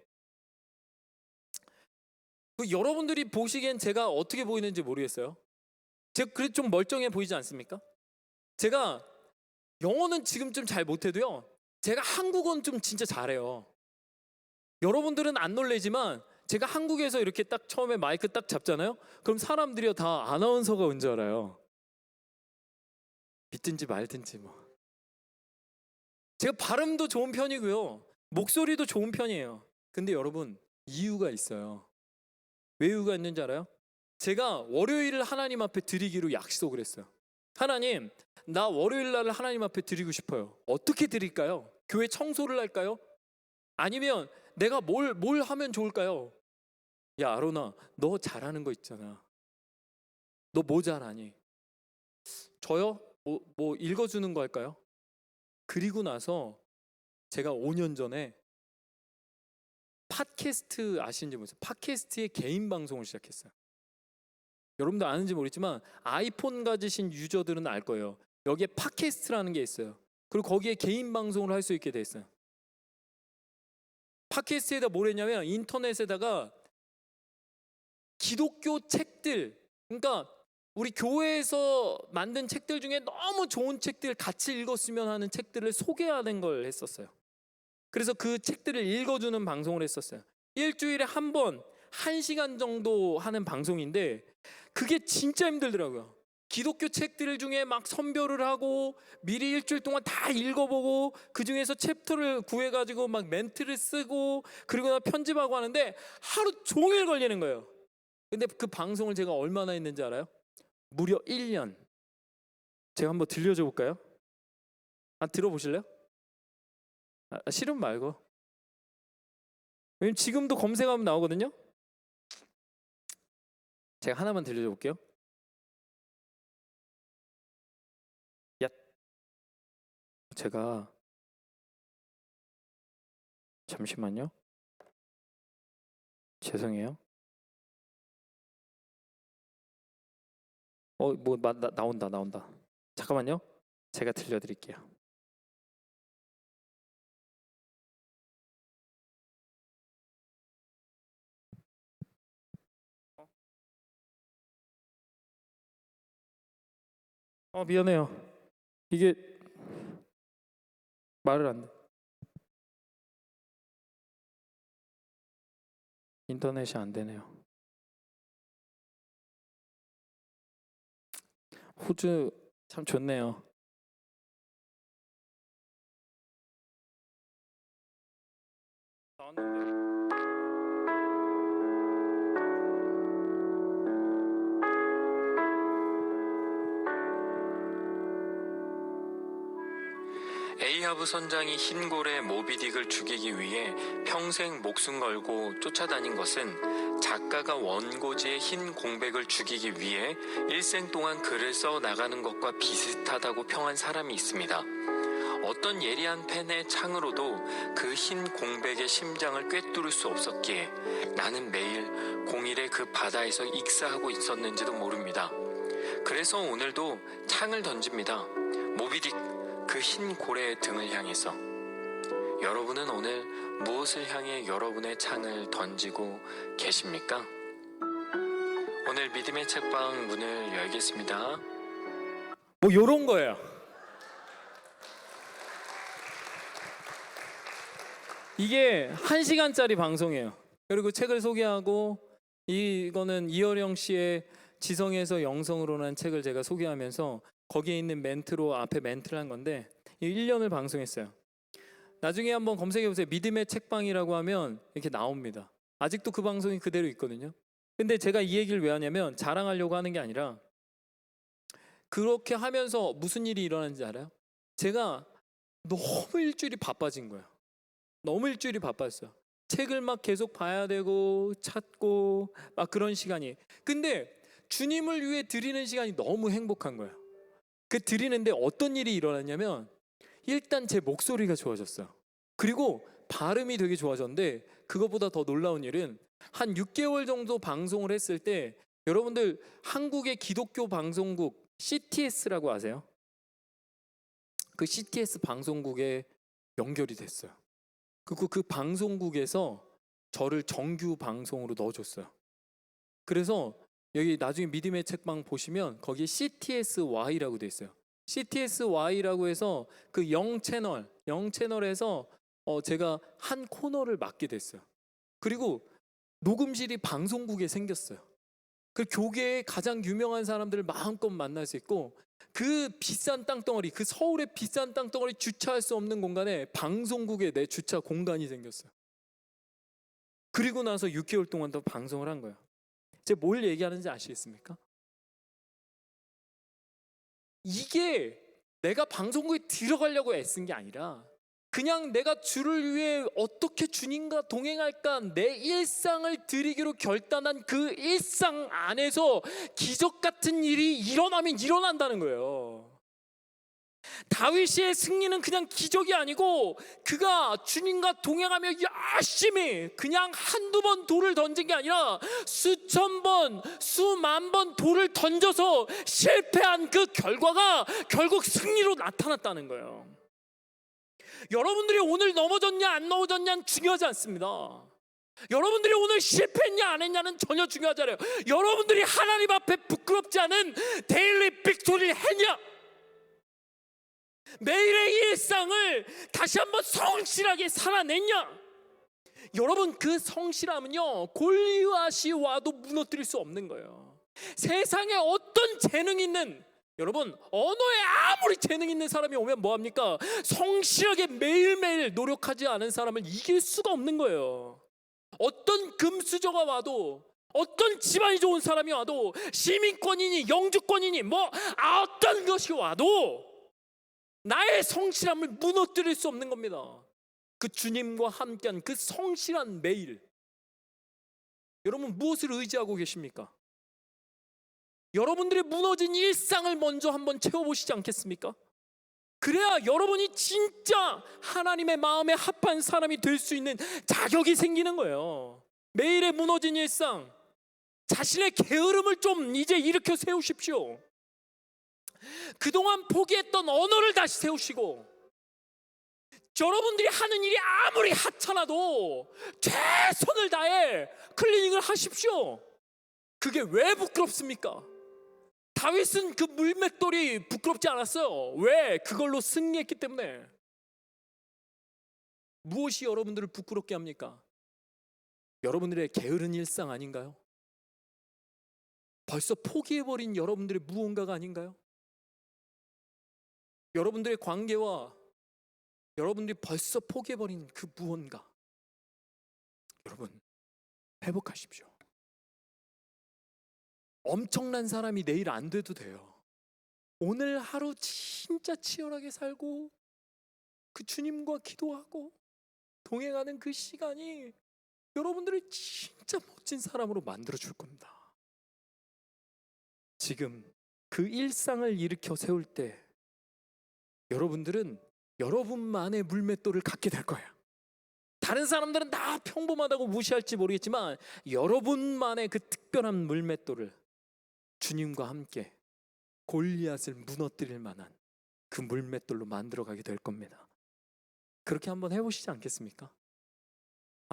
여러분들이 보시기엔 제가 어떻게 보이는지 모르겠어요. 제가 그래도 좀 멀쩡해 보이지 않습니까? 제가 영어는 지금 좀 잘 못해도요, 제가 한국어는 좀 진짜 잘해요. 여러분들은 안 놀래지만 제가 한국에서 이렇게 딱 처음에 마이크 딱 잡잖아요. 그럼 사람들이 다 아나운서가 온 줄 알아요. 믿든지 말든지 뭐. 제가 발음도 좋은 편이고요, 목소리도 좋은 편이에요. 근데 여러분, 이유가 있어요. 왜 이유가 있는지 알아요? 제가 월요일을 하나님 앞에 드리기로 약속을 했어요. 하나님, 나 월요일 날을 하나님 앞에 드리고 싶어요. 어떻게 드릴까요? 교회 청소를 할까요? 아니면 내가 뭘 하면 좋을까요? 야, 아로나, 너 잘하는 거 있잖아. 너 뭐 잘하니? 저요? 뭐 읽어주는 거 할까요? 그리고 나서 제가 5년 전에 팟캐스트 아시는지 모르겠어요. 팟캐스트의 개인 방송을 시작했어요. 여러분들 아는지 모르겠지만 아이폰 가지신 유저들은 알 거예요. 여기에 팟캐스트라는 게 있어요. 그리고 거기에 개인 방송을 할 수 있게 돼 있어요. 팟캐스트에다 뭘 했냐면 인터넷에다가 기독교 책들, 그러니까 우리 교회에서 만든 책들 중에 너무 좋은 책들, 같이 읽었으면 하는 책들을 소개하는 걸 했었어요. 그래서 그 책들을 읽어주는 방송을 했었어요. 일주일에 한 번, 1시간 정도 하는 방송인데 그게 진짜 힘들더라고요. 기독교 책들 중에 막 선별을 하고 미리 일주일 동안 다 읽어보고 그 중에서 챕터를 구해가지고 막 멘트를 쓰고 그리고 나 편집하고 하는데 하루 종일 걸리는 거예요. 근데 그 방송을 제가 얼마나 했는지 알아요? 무려 1년. 제가 한번 들려줘 볼까요? 들어보실래요? 싫으면 말고. 왜냐면 지금도 검색하면 나오거든요. 제가 하나만 들려줘 볼게요. 야, 제가 잠시만요. 죄송해요. 나온다. 잠깐만요. 제가 들려드릴게요. 미안해요. 이게 말을 안 돼. 인터넷이 안 되네요. 호주 참 좋네요. 나왔는데. 에이하브 선장이 흰골의 모비딕을 죽이기 위해 평생 목숨 걸고 쫓아다닌 것은 작가가 원고지의 흰 공백을 죽이기 위해 일생 동안 글을 써 나가는 것과 비슷하다고 평한 사람이 있습니다. 어떤 예리한 펜의 창으로도 그 흰 공백의 심장을 꿰뚫을 수 없었기에 나는 매일 공일의 그 바다에서 익사하고 있었는지도 모릅니다. 그래서 오늘도 창을 던집니다. 모비딕, 그 흰 고래의 등을 향해서. 여러분은 오늘 무엇을 향해 여러분의 창을 던지고 계십니까? 오늘 믿음의 책방 문을 열겠습니다. 뭐 요런 거예요. 이게 1시간짜리 방송이에요. 그리고 책을 소개하고 이거는 이어령 씨의 지성에서 영성으로라는 책을 제가 소개하면서 거기에 있는 멘트로 앞에 멘트를 한 건데 1년을 방송했어요. 나중에 한번 검색해보세요. 믿음의 책방이라고 하면 이렇게 나옵니다. 아직도 그 방송이 그대로 있거든요. 근데 제가 이 얘기를 왜 하냐면 자랑하려고 하는 게 아니라 그렇게 하면서 무슨 일이 일어났는지 알아요? 제가 너무 일주일이 바빠진 거예요. 너무 일주일이 바빴어요. 책을 막 계속 봐야 되고 찾고 막 그런 시간이. 근데 주님을 위해 드리는 시간이 너무 행복한 거예요. 그 드리는데 어떤 일이 일어났냐면 일단 제 목소리가 좋아졌어요. 그리고 발음이 되게 좋아졌는데 그것보다 더 놀라운 일은 한 6개월 정도 방송을 했을 때 여러분들 한국의 기독교 방송국 CTS라고 아세요? 그 CTS 방송국에 연결이 됐어요. 그 방송국에서 저를 정규 방송으로 넣어줬어요. 그래서 여기 나중에 믿음의 책방 보시면 거기에 CTSY라고 돼 있어요. CTSY라고 해서 그 0채널에서 제가 한 코너를 맡게 됐어요. 그리고 녹음실이 방송국에 생겼어요. 그 교계의 가장 유명한 사람들을 마음껏 만날 수 있고 그 비싼 땅덩어리, 그 서울의 비싼 땅덩어리 주차할 수 없는 공간에 방송국에 내 주차 공간이 생겼어요. 그리고 나서 6개월 동안 더 방송을 한 거예요. 제가 뭘 얘기하는지 아시겠습니까? 이게 내가 방송국에 들어가려고 애쓴 게 아니라 그냥 내가 주를 위해 어떻게 주님과 동행할까 내 일상을 드리기로 결단한 그 일상 안에서 기적 같은 일이 일어나면 일어난다는 거예요. 다윗의 승리는 그냥 기적이 아니고 그가 주님과 동행하며 열심히 그냥 한두 번 돌을 던진 게 아니라 수천 번, 수만 번 돌을 던져서 실패한 그 결과가 결국 승리로 나타났다는 거예요. 여러분들이 오늘 넘어졌냐 안 넘어졌냐는 중요하지 않습니다. 여러분들이 오늘 실패했냐 안 했냐는 전혀 중요하지 않아요. 여러분들이 하나님 앞에 부끄럽지 않은 데일리 빅토리를 했냐, 매일의 일상을 다시 한번 성실하게 살아냈냐. 여러분, 그 성실함은요 골리앗이 와도 무너뜨릴 수 없는 거예요. 세상에 어떤 재능 있는, 여러분 언어에 아무리 재능 있는 사람이 오면 뭐합니까? 성실하게 매일매일 노력하지 않은 사람을 이길 수가 없는 거예요. 어떤 금수저가 와도, 어떤 집안이 좋은 사람이 와도, 시민권이니 영주권이니 뭐 어떤 것이 와도 나의 성실함을 무너뜨릴 수 없는 겁니다. 그 주님과 함께한 그 성실한 매일. 여러분 무엇을 의지하고 계십니까? 여러분들의 무너진 일상을 먼저 한번 채워보시지 않겠습니까? 그래야 여러분이 진짜 하나님의 마음에 합한 사람이 될 수 있는 자격이 생기는 거예요. 매일의 무너진 일상, 자신의 게으름을 좀 이제 일으켜 세우십시오. 그동안 포기했던 언어를 다시 세우시고, 여러분들이 하는 일이 아무리 하찮아도 최선을 다해 클리닝을 하십시오. 그게 왜 부끄럽습니까? 다윗은 그 물맷돌이 부끄럽지 않았어요. 왜? 그걸로 승리했기 때문에. 무엇이 여러분들을 부끄럽게 합니까? 여러분들의 게으른 일상 아닌가요? 벌써 포기해버린 여러분들의 무언가가 아닌가요? 여러분들의 관계와 여러분들이 벌써 포기해버린 그 무언가, 여러분 회복하십시오. 엄청난 사람이 내일 안 돼도 돼요. 오늘 하루 진짜 치열하게 살고 그 주님과 기도하고 동행하는 그 시간이 여러분들을 진짜 멋진 사람으로 만들어 줄 겁니다. 지금 그 일상을 일으켜 세울 때 여러분들은 여러분만의 물맷돌을 갖게 될 거예요. 다른 사람들은 다 평범하다고 무시할지 모르겠지만 여러분만의 그 특별한 물맷돌을 주님과 함께 골리앗을 무너뜨릴 만한 그 물맷돌로 만들어가게 될 겁니다. 그렇게 한번 해보시지 않겠습니까?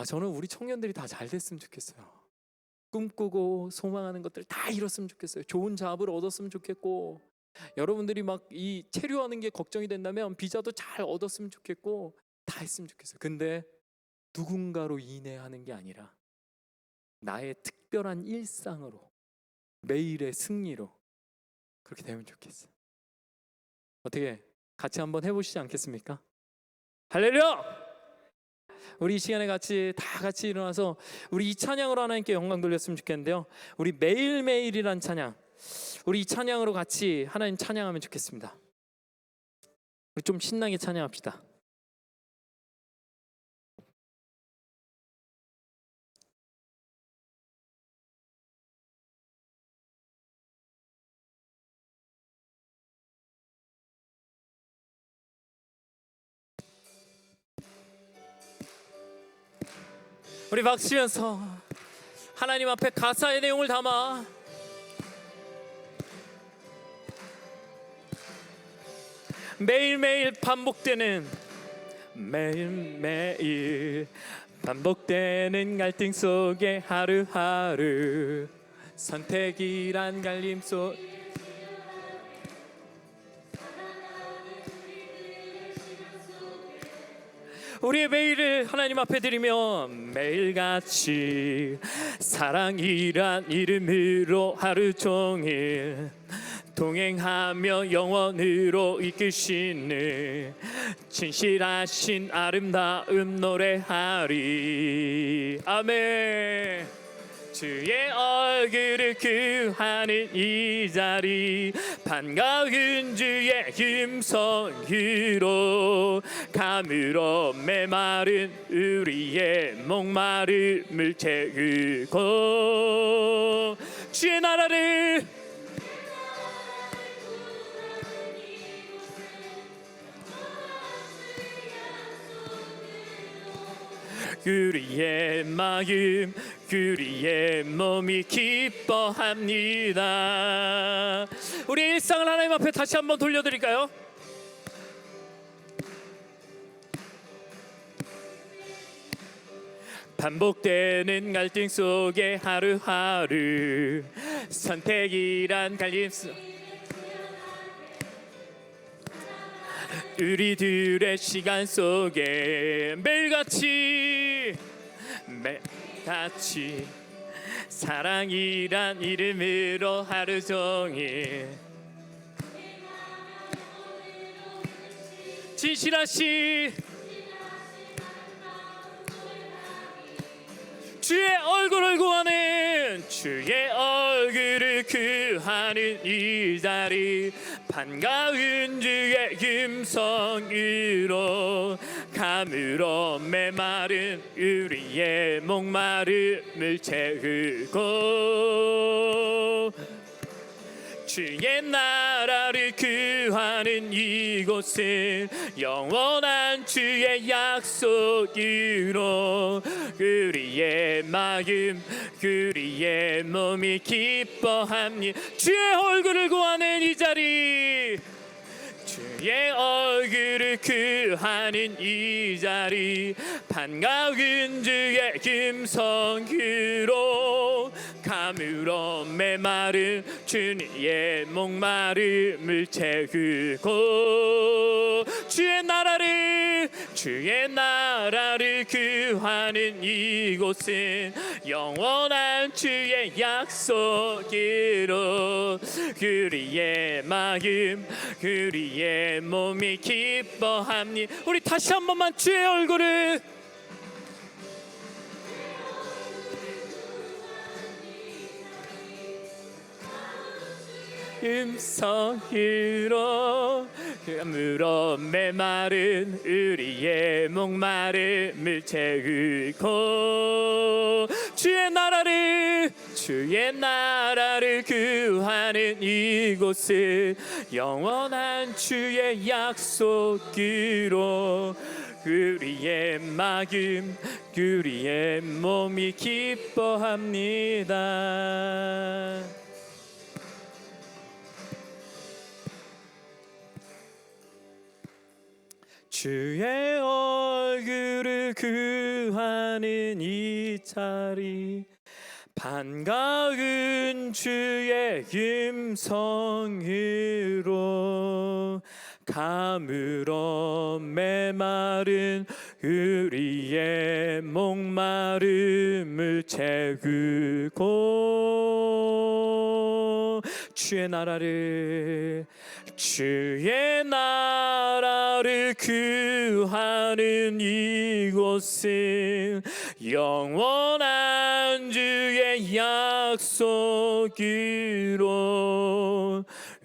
저는 우리 청년들이 다 잘 됐으면 좋겠어요. 꿈꾸고 소망하는 것들 다 이뤘으면 좋겠어요. 좋은 잡을 얻었으면 좋겠고, 여러분들이 막 이 체류하는 게 걱정이 된다면 비자도 잘 얻었으면 좋겠고, 다 했으면 좋겠어요. 근데 누군가로 인해하는 게 아니라 나의 특별한 일상으로, 매일의 승리로 그렇게 되면 좋겠어요. 어떻게 같이 한번 해보시지 않겠습니까? 할렐루야! 우리 이 시간에 다 같이 일어나서 우리 이 찬양으로 하나님께 영광 돌렸으면 좋겠는데요. 우리 매일매일이란 찬양, 우리 이 찬양으로 같이 하나님 찬양하면 좋겠습니다. 우리 좀 신나게 찬양합시다. 우리 박수면서 하나님 앞에 가사의 내용을 담아 매일매일 반복되는 갈등 속에 하루하루 선택이란 갈림 속 우리의 매일을 하나님 앞에 드리며 매일같이 사랑이란 이름으로 하루 종일 동행하며 영원으로 이끄시는 진실하신 아름다움 노래하리. 아멘. 주의 얼굴을 구하는 이 자리 반가운 주의 음성으로 감으로 메마른 우리의 목마름을 채우고 주의 나라를 우리의 마음 우리의 몸이 기뻐합니다. 우리 일상을 하나님 앞에 다시 한번 돌려드릴까요? 반복되는 갈등 속에 하루하루 선택이란 갈림 속 우리들의 시간 속에 매일같이 사랑이란 이름으로 하루 종일 진실하시 주의 얼굴을 구하는 주의 얼굴을 구하는 이 자리 반가운 주의 음성으로 감으로 메마른 우리의 목마름을 채우고 주의 나라를 구하는 이곳은 영원한 주의 약속으로 우리의 마음 우리의 몸이 기뻐합니다. 주의 얼굴을 구하는 이 자리 주의 얼굴을 구하는 이 자리 반가운 주의 음성으로 감으로 메마른 주님의 목마름을 채우고 주의 나라를 구하는 이곳은 영원한 주의 약속으로 우리의 마음 우리의 몸이 기뻐합니다. 우리 다시 한 번만 주의 얼굴을 음성으로 감으로 메마른 우리의 목마름을 채우고 주의 나라를 구하는 이곳은 영원한 주의 약속으로 우리의 마음 우리의 몸이 기뻐합니다. 주의 얼굴을 구하는 이 자리 반가운 주의 음성으로 감으로 메마른 우리의 목마름을 채우고 주의 나라를 구하는 이곳은 영원한 주의 약속으로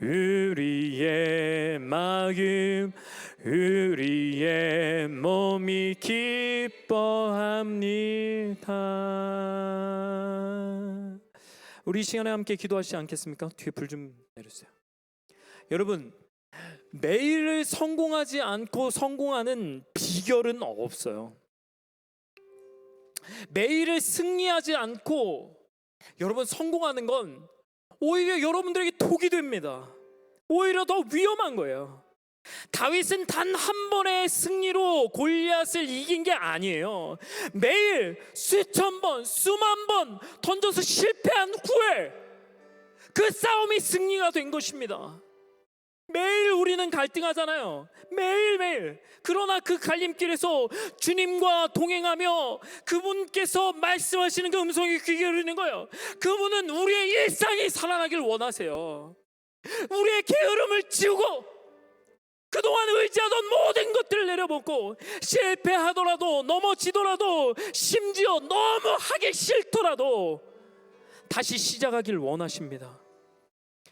우리의 마음 우리의 몸이 기뻐합니다. 우리 이 시간에 함께 기도하시지 않겠습니까? 뒤에 불 좀 내려주세요. 여러분, 매일 성공하지 않고 성공하는 비결은 없어요. 매일을 승리하지 않고 여러분 성공하는 건 오히려 여러분들에게 독이 됩니다. 오히려 더 위험한 거예요. 다윗은 단 한 번의 승리로 골리앗을 이긴 게 아니에요. 매일 수천 번, 수만 번 던져서 실패한 후에 그 싸움이 승리가 된 것입니다. 매일 우리는 갈등하잖아요. 매일매일. 그러나 그 갈림길에서 주님과 동행하며 그분께서 말씀하시는 그 음성이 귀에 들리는 거예요. 그분은 우리의 일상이 살아나길 원하세요. 우리의 게으름을 지우고 그동안 의지하던 모든 것들을 내려놓고 실패하더라도 넘어지더라도 심지어 너무 하기 싫더라도 다시 시작하길 원하십니다.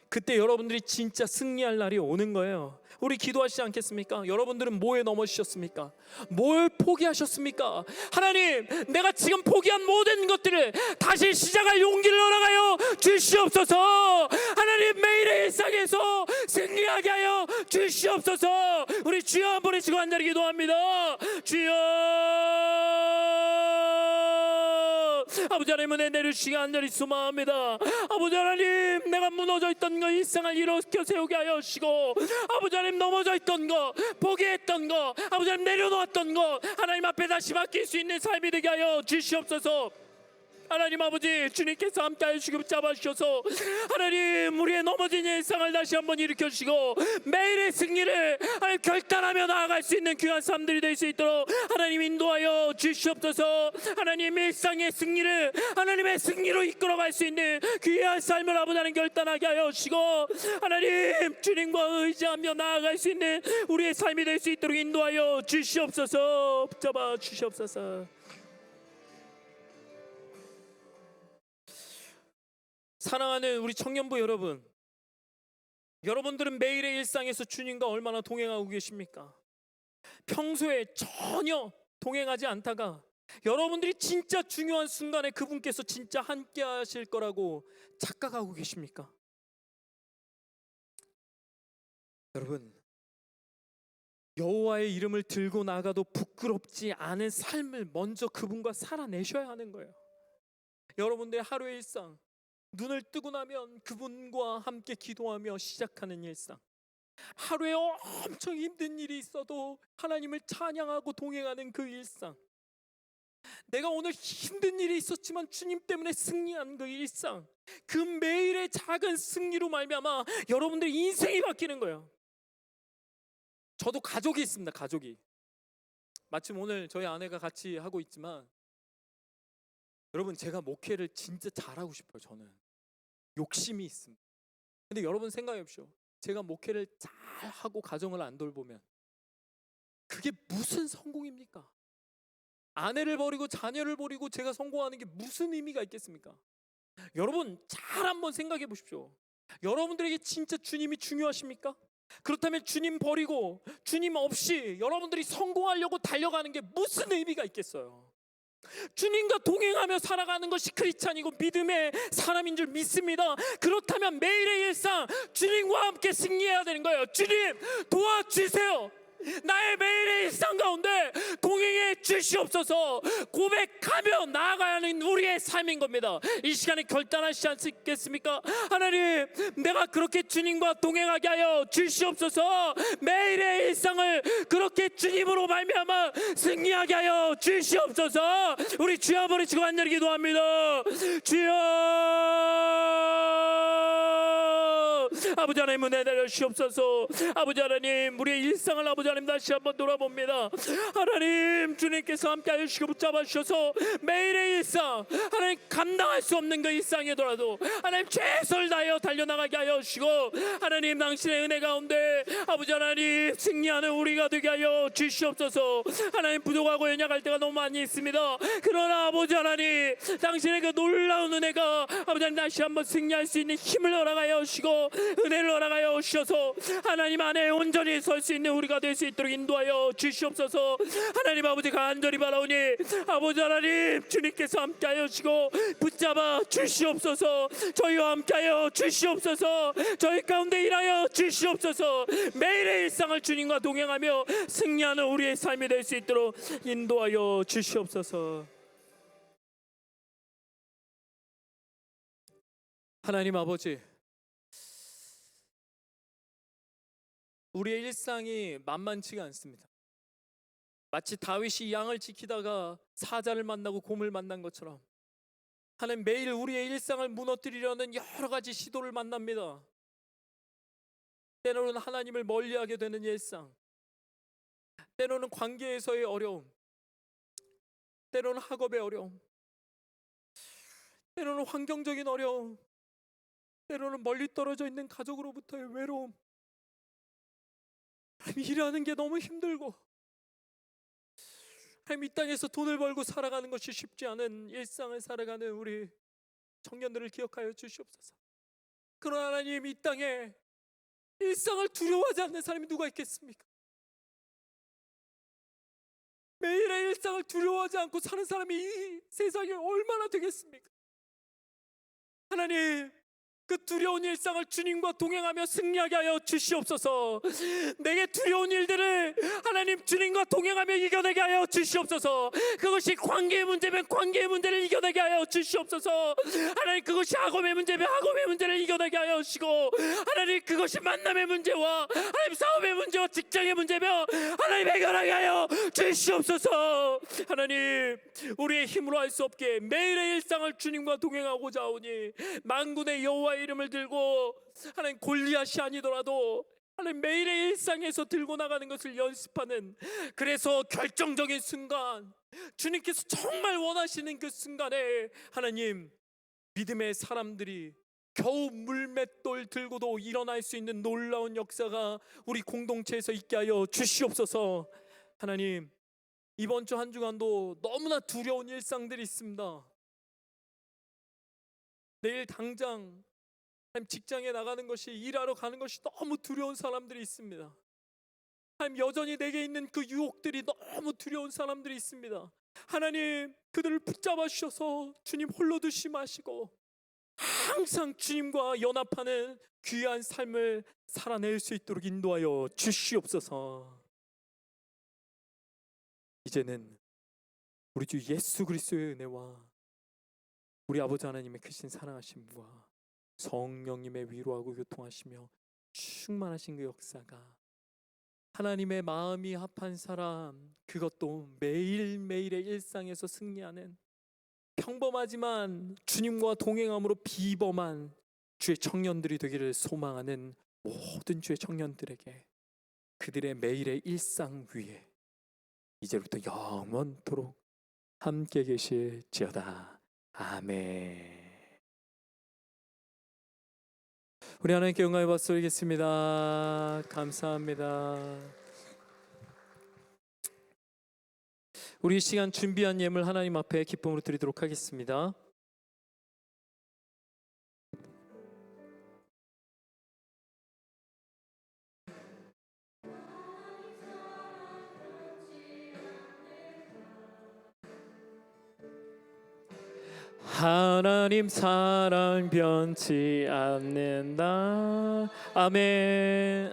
그때 여러분들이 진짜 승리할 날이 오는 거예요. 우리 기도하시지 않겠습니까? 여러분들은 뭐에 넘어지셨습니까? 뭘 포기하셨습니까? 하나님, 내가 지금 포기한 모든 것들을 다시 시작할 용기를 허락하여 주시옵소서. 하나님, 매일의 일상에서 승리하게 하여 주시옵소서. 우리 주여 한 번에 지고 간절히 기도합니다. 주여, 아버지 하나님, 은혜 내려주시기 간절히 소망합니다. 아버지 하나님, 내가 무너져 있던 거 일상을 일으켜 세우게 하여 주시고, 아버지 하나님, 넘어져 있던 거, 포기했던 거, 아버지 하나님, 내려놓았던 거 하나님 앞에 다시 맡길 수 있는 삶이 되게 하여 주시옵소서. 하나님 아버지, 주님께서 함께 하시고 붙잡아주셔서 하나님, 우리의 넘어진 일상을 다시 한번 일으켜주시고 매일의 승리를 하나님 결단하며 나아갈 수 있는 귀한 삶들이 될 수 있도록 하나님 인도하여 주시옵소서. 하나님, 일상의 승리를 하나님의 승리로 이끌어갈 수 있는 귀한 삶을 아버지 하나님 결단하게 하여 주시고, 하나님, 주님과 의지하며 나아갈 수 있는 우리의 삶이 될 수 있도록 인도하여 주시옵소서. 붙잡아 주시옵소서. 사랑하는 우리 청년부 여러분, 여러분들은 매일의 일상에서 주님과 얼마나 동행하고 계십니까? 평소에 전혀 동행하지 않다가 여러분들이 진짜 중요한 순간에 그분께서 진짜 함께 하실 거라고 착각하고 계십니까? 여러분, 여호와의 이름을 들고 나가도 부끄럽지 않은 삶을 먼저 그분과 살아내셔야 하는 거예요. 여러분들의 하루의 일상, 눈을 뜨고 나면 그분과 함께 기도하며 시작하는 일상, 하루에 엄청 힘든 일이 있어도 하나님을 찬양하고 동행하는 그 일상, 내가 오늘 힘든 일이 있었지만 주님 때문에 승리한 그 일상, 그 매일의 작은 승리로 말미암아 여러분들의 인생이 바뀌는 거예요. 저도 가족이 있습니다. 가족이, 마침 오늘 저희 아내가 같이 하고 있지만, 여러분, 제가 목회를 진짜 잘하고 싶어요. 저는 욕심이 있습니다. 근데 여러분 생각해 보십시오. 제가 목회를 잘하고 가정을 안 돌보면 그게 무슨 성공입니까? 아내를 버리고 자녀를 버리고 제가 성공하는 게 무슨 의미가 있겠습니까? 여러분, 잘 한번 생각해 보십시오. 여러분들에게 진짜 주님이 중요하십니까? 그렇다면 주님 버리고 주님 없이 여러분들이 성공하려고 달려가는 게 무슨 의미가 있겠어요? 주님과 동행하며 살아가는 것이 크리스찬이고 믿음의 사람인 줄 믿습니다. 그렇다면 매일의 일상 주님과 함께 승리해야 되는 거예요. 주님, 도와주세요. 나의 매일의 일상 가운데 동행해 주시옵소서. 고백하며 나아가야 하는 우리의 삶인 겁니다. 이 시간에 결단하시지 않겠습니까? 하나님, 내가 그렇게 주님과 동행하게 하여 주시옵소서. 매일의 일상을 그렇게 주님으로 말미암아 승리하게 하여 주시옵소서. 우리 주여 한번 치고 간절히 기도합니다. 주여, 아버지 하나님, 은혜 내려주시옵소서. 아버지 하나님, 우리의 일상을 아버지 하나님 다시 한번 돌아봅니다. 하나님, 주님께서 함께 하시고 붙잡아 주셔서 매일의 일상, 하나님 감당할 수 없는 그 일상이더라도 하나님 최선을 다하여 달려나가게 하여 주시고, 하나님 당신의 은혜 가운데 아버지 하나님 승리하는 우리가 되게 하여 주시옵소서. 하나님, 부족하고 연약할 때가 너무 많이 있습니다. 그러나 아버지 하나님, 당신의 그 놀라운 은혜가 아버지 하나님 다시 한번 승리할 수 있는 힘을 허락하여 주시고 은혜를 허락하여 주셔서 하나님 안에 온전히 설 수 있는 우리가 될 수 있도록 인도하여 주시옵소서. 하나님 아버지, 간절히 바라오니 아버지 하나님, 주님께서 함께하여 주시고 붙잡아 주시옵소서. 저희와 함께하여 주시옵소서. 저희 가운데 일하여 주시옵소서. 매일의 일상을 주님과 동행하며 승리하는 우리의 삶이 될 수 있도록 인도하여 주시옵소서. 하나님 아버지, 우리의 일상이 만만치가 않습니다. 마치 다윗이 양을 지키다가 사자를 만나고 곰을 만난 것처럼 하나님, 매일 우리의 일상을 무너뜨리려는 여러 가지 시도를 만납니다. 때로는 하나님을 멀리하게 되는 일상, 때로는 관계에서의 어려움, 때로는 학업의 어려움, 때로는 환경적인 어려움, 때로는 멀리 떨어져 있는 가족으로부터의 외로움, 일하는 게 너무 힘들고 이 땅에서 돈을 벌고 살아가는 것이 쉽지 않은 일상을 살아가는 우리 청년들을 기억하여 주시옵소서. 그러나 하나님, 이 땅에 일상을 두려워하지 않는 사람이 누가 있겠습니까? 매일의 일상을 두려워하지 않고 사는 사람이 이 세상에 얼마나 되겠습니까? 하나님, 그 두려운 일상을 주님과 동행하며 승리하게 하여 주시옵소서. 내게 두려운 일들을 하나님 주님과 동행하며 이겨내게 하여 주시옵소서. 그것이 관계의 문제면 관계의 문제를 이겨내게 하여 주시옵소서. 하나님, 그것이 학업의 문제면 학업의 문제를 이겨내게 하여 주시고, 하나님, 그것이 만남의 문제와 하나님 사업의 문제와 직장의 문제면 하나님 해결하게 하여 주시옵소서. 하나님, 우리의 힘으로 할 수 없게 매일의 일상을 주님과 동행하고자 하오니 만군의 여호와 이름을 들고 하나님 골리앗이 아니더라도 하나님 매일의 일상에서 들고 나가는 것을 연습하는, 그래서 결정적인 순간, 주님께서 정말 원하시는 그 순간에 하나님 믿음의 사람들이 겨우 물맷돌 들고도 일어날 수 있는 놀라운 역사가 우리 공동체에서 있게 하여 주시옵소서. 하나님, 이번 주 한 주간도 너무나 두려운 일상들이 있습니다. 내일 당장 직장에 나가는 것이, 일하러 가는 것이 너무 두려운 사람들이 있습니다. 하나님, 여전히 내게 있는 그 유혹들이 너무 두려운 사람들이 있습니다. 하나님, 그들을 붙잡아 주셔서 주님 홀로 두시 마시고 항상 주님과 연합하는 귀한 삶을 살아낼 수 있도록 인도하여 주시옵소서. 이제는 우리 주 예수 그리스도의 은혜와 우리 아버지 하나님의 크신 사랑하심과 성령님의 위로하고 교통하시며 충만하신 그 역사가 하나님의 마음이 합한 사람, 그것도 매일매일의 일상에서 승리하는 평범하지만 주님과 동행함으로 비범한 주의 청년들이 되기를 소망하는 모든 주의 청년들에게 그들의 매일의 일상 위에 이제부터 영원토록 함께 계실지어다. 아멘. 우리 하나님께 영광의 박수 드리겠습니다. 감사합니다. 우리 시간 준비한 예물 하나님 앞에 기쁨으로 드리도록 하겠습니다. 하나님 사랑 변치 않는다. 아멘.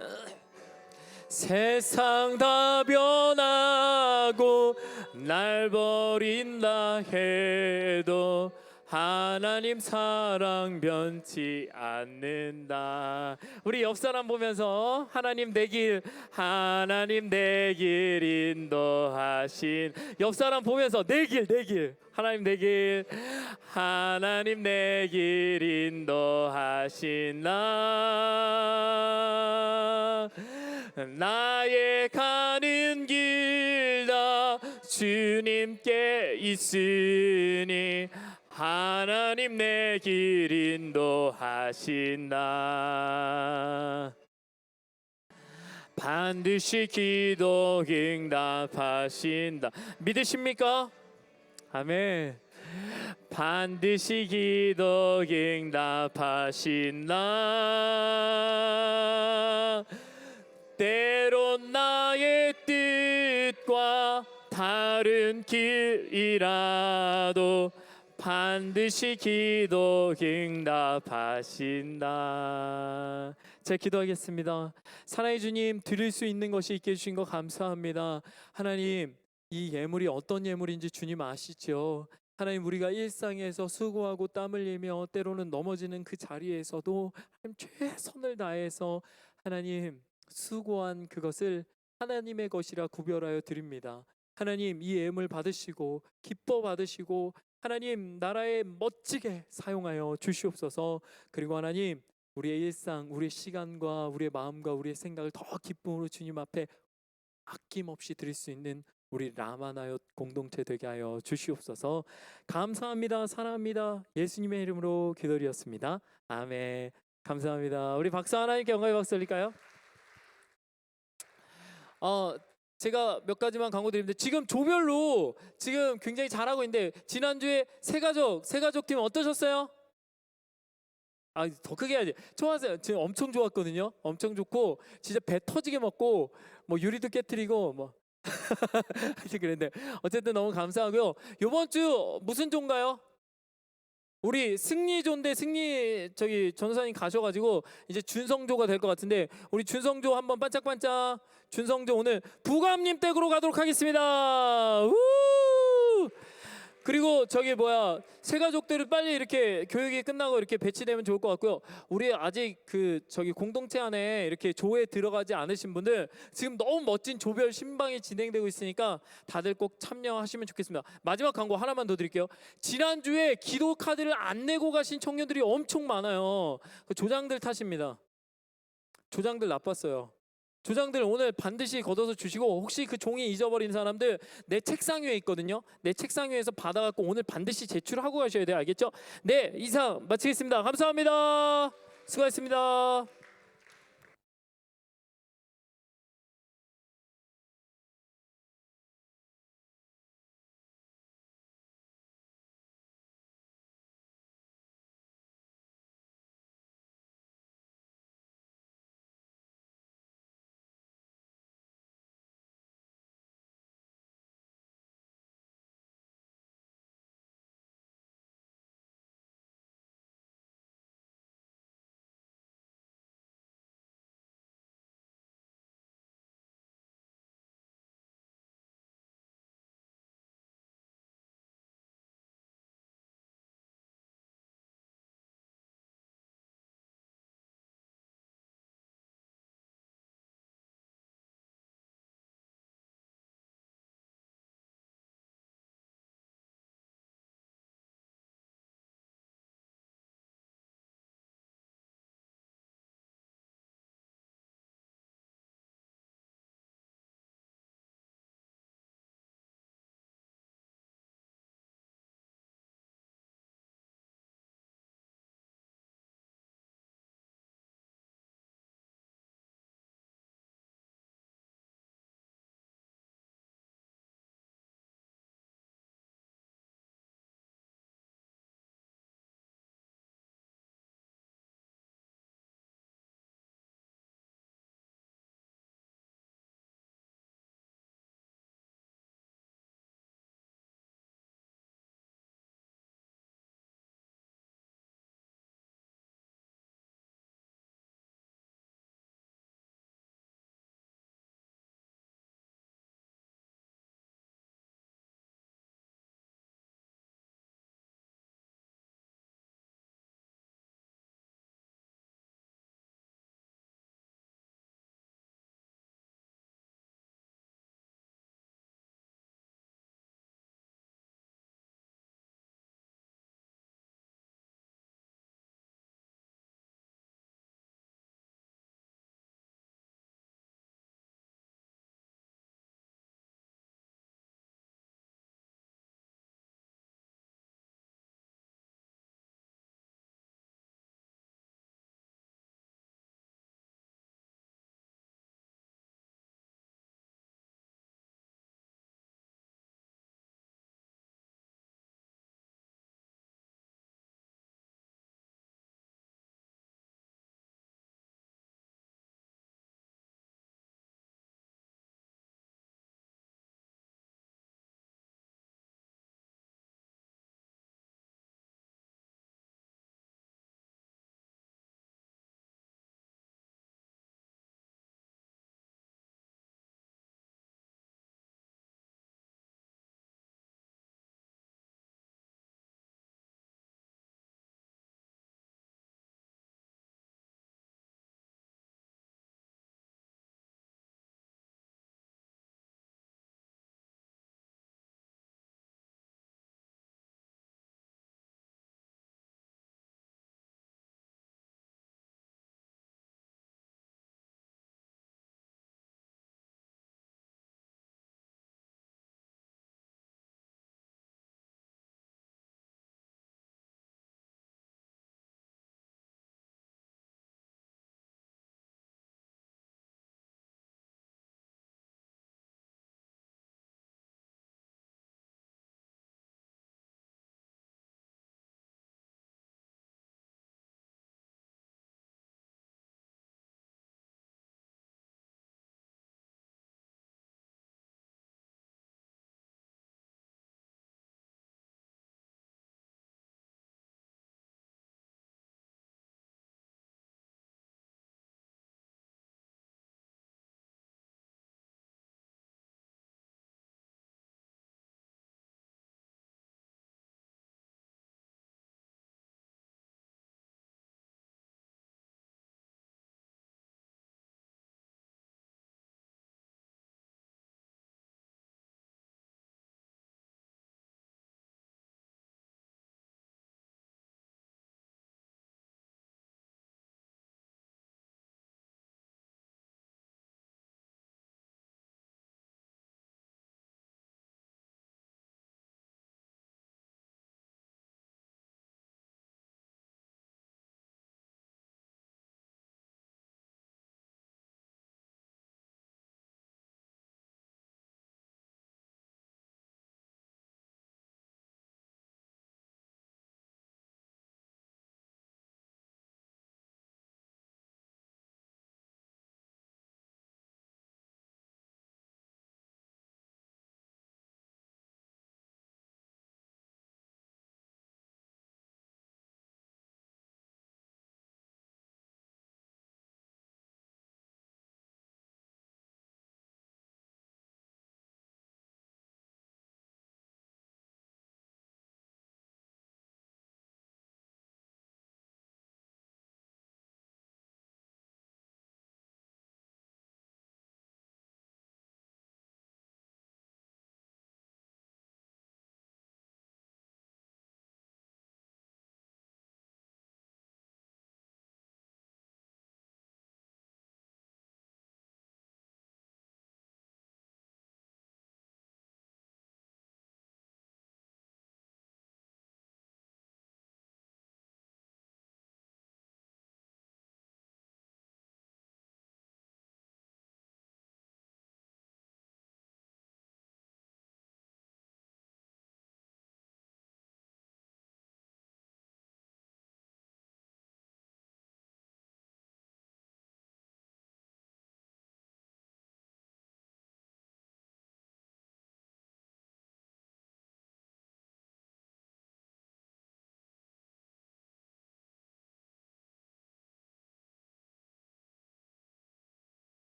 세상 다 변하고 날 버린다 해도 하나님 사랑 변치 않는다. 우리 옆 사람 보면서 하나님 내 길, 하나님 내 길 인도하신, 옆 사람 보면서 내 길, 내 길, 하나님 내 길, 하나님 내 길 인도하신 나, 나의 가는 길 다 주님께 있으니 하나님 내 길 인도하신다. 반드시 기도 응답하신다. 믿으십니까? 아멘. 반드시 기도 응답하신다. 때론 나의 뜻과 다른 길이라도 반드시 기도 응답하신다. 제가 기도하겠습니다. 사랑의 주님, 드릴 수 있는 것이 있게 해주신 거 감사합니다. 하나님, 이 예물이 어떤 예물인지 주님 아시죠? 하나님, 우리가 일상에서 수고하고 땀 흘리며 때로는 넘어지는 그 자리에서도 하나님 최선을 다해서 하나님 수고한 그것을 하나님의 것이라 구별하여 드립니다. 하나님, 이 예물 받으시고 기뻐 받으시고 하나님 나라에 멋지게 사용하여 주시옵소서. 그리고 하나님, 우리의 일상, 우리의 시간과 우리의 마음과 우리의 생각을 더 기쁨으로 주님 앞에 아낌없이 드릴 수 있는 우리 라마나요 공동체 되게 하여 주시옵소서. 감사합니다. 사랑합니다. 예수님의 이름으로 기도드렸습니다. 아멘. 감사합니다. 우리 박수 하나님께 영광의 박수 올릴까요? 제가 몇 가지만 광고 드리는데, 지금 조별로 지금 굉장히 잘하고 있는데, 지난주에 새 가족 팀 어떠셨어요? 아, 더 크게 해야지. 좋았어요. 지금 엄청 좋았거든요. 엄청 좋고 진짜 배 터지게 먹고 뭐 유리도 깨뜨리고 뭐 하여튼 그랬는데 어쨌든 너무 감사하고요. 이번 주 무슨 조인가요? 우리 승리조인데 승리 저기 전사님 가셔가지고 이제 준성조가 될 것 같은데 우리 준성조 한번 반짝반짝 준성조 오늘 부감님 댁으로 가도록 하겠습니다. 우! 그리고 저기 뭐야 새 가족들을 빨리 이렇게 교육이 끝나고 이렇게 배치되면 좋을 것 같고요. 우리 아직 그 저기 공동체 안에 이렇게 조에 들어가지 않으신 분들 지금 너무 멋진 조별 신방이 진행되고 있으니까 다들 꼭 참여하시면 좋겠습니다. 마지막 광고 하나만 더 드릴게요. 지난주에 기도 카드를 안 내고 가신 청년들이 엄청 많아요. 그 조장들 탓입니다. 조장들 나빴어요. 조장들 오늘 반드시 걷어서 주시고 혹시 그 종이 잊어버린 사람들 내 책상 위에 있거든요. 내 책상 위에서 받아갖고 오늘 반드시 제출하고 가셔야 돼요. 알겠죠? 네, 이상 마치겠습니다. 감사합니다. 수고하셨습니다.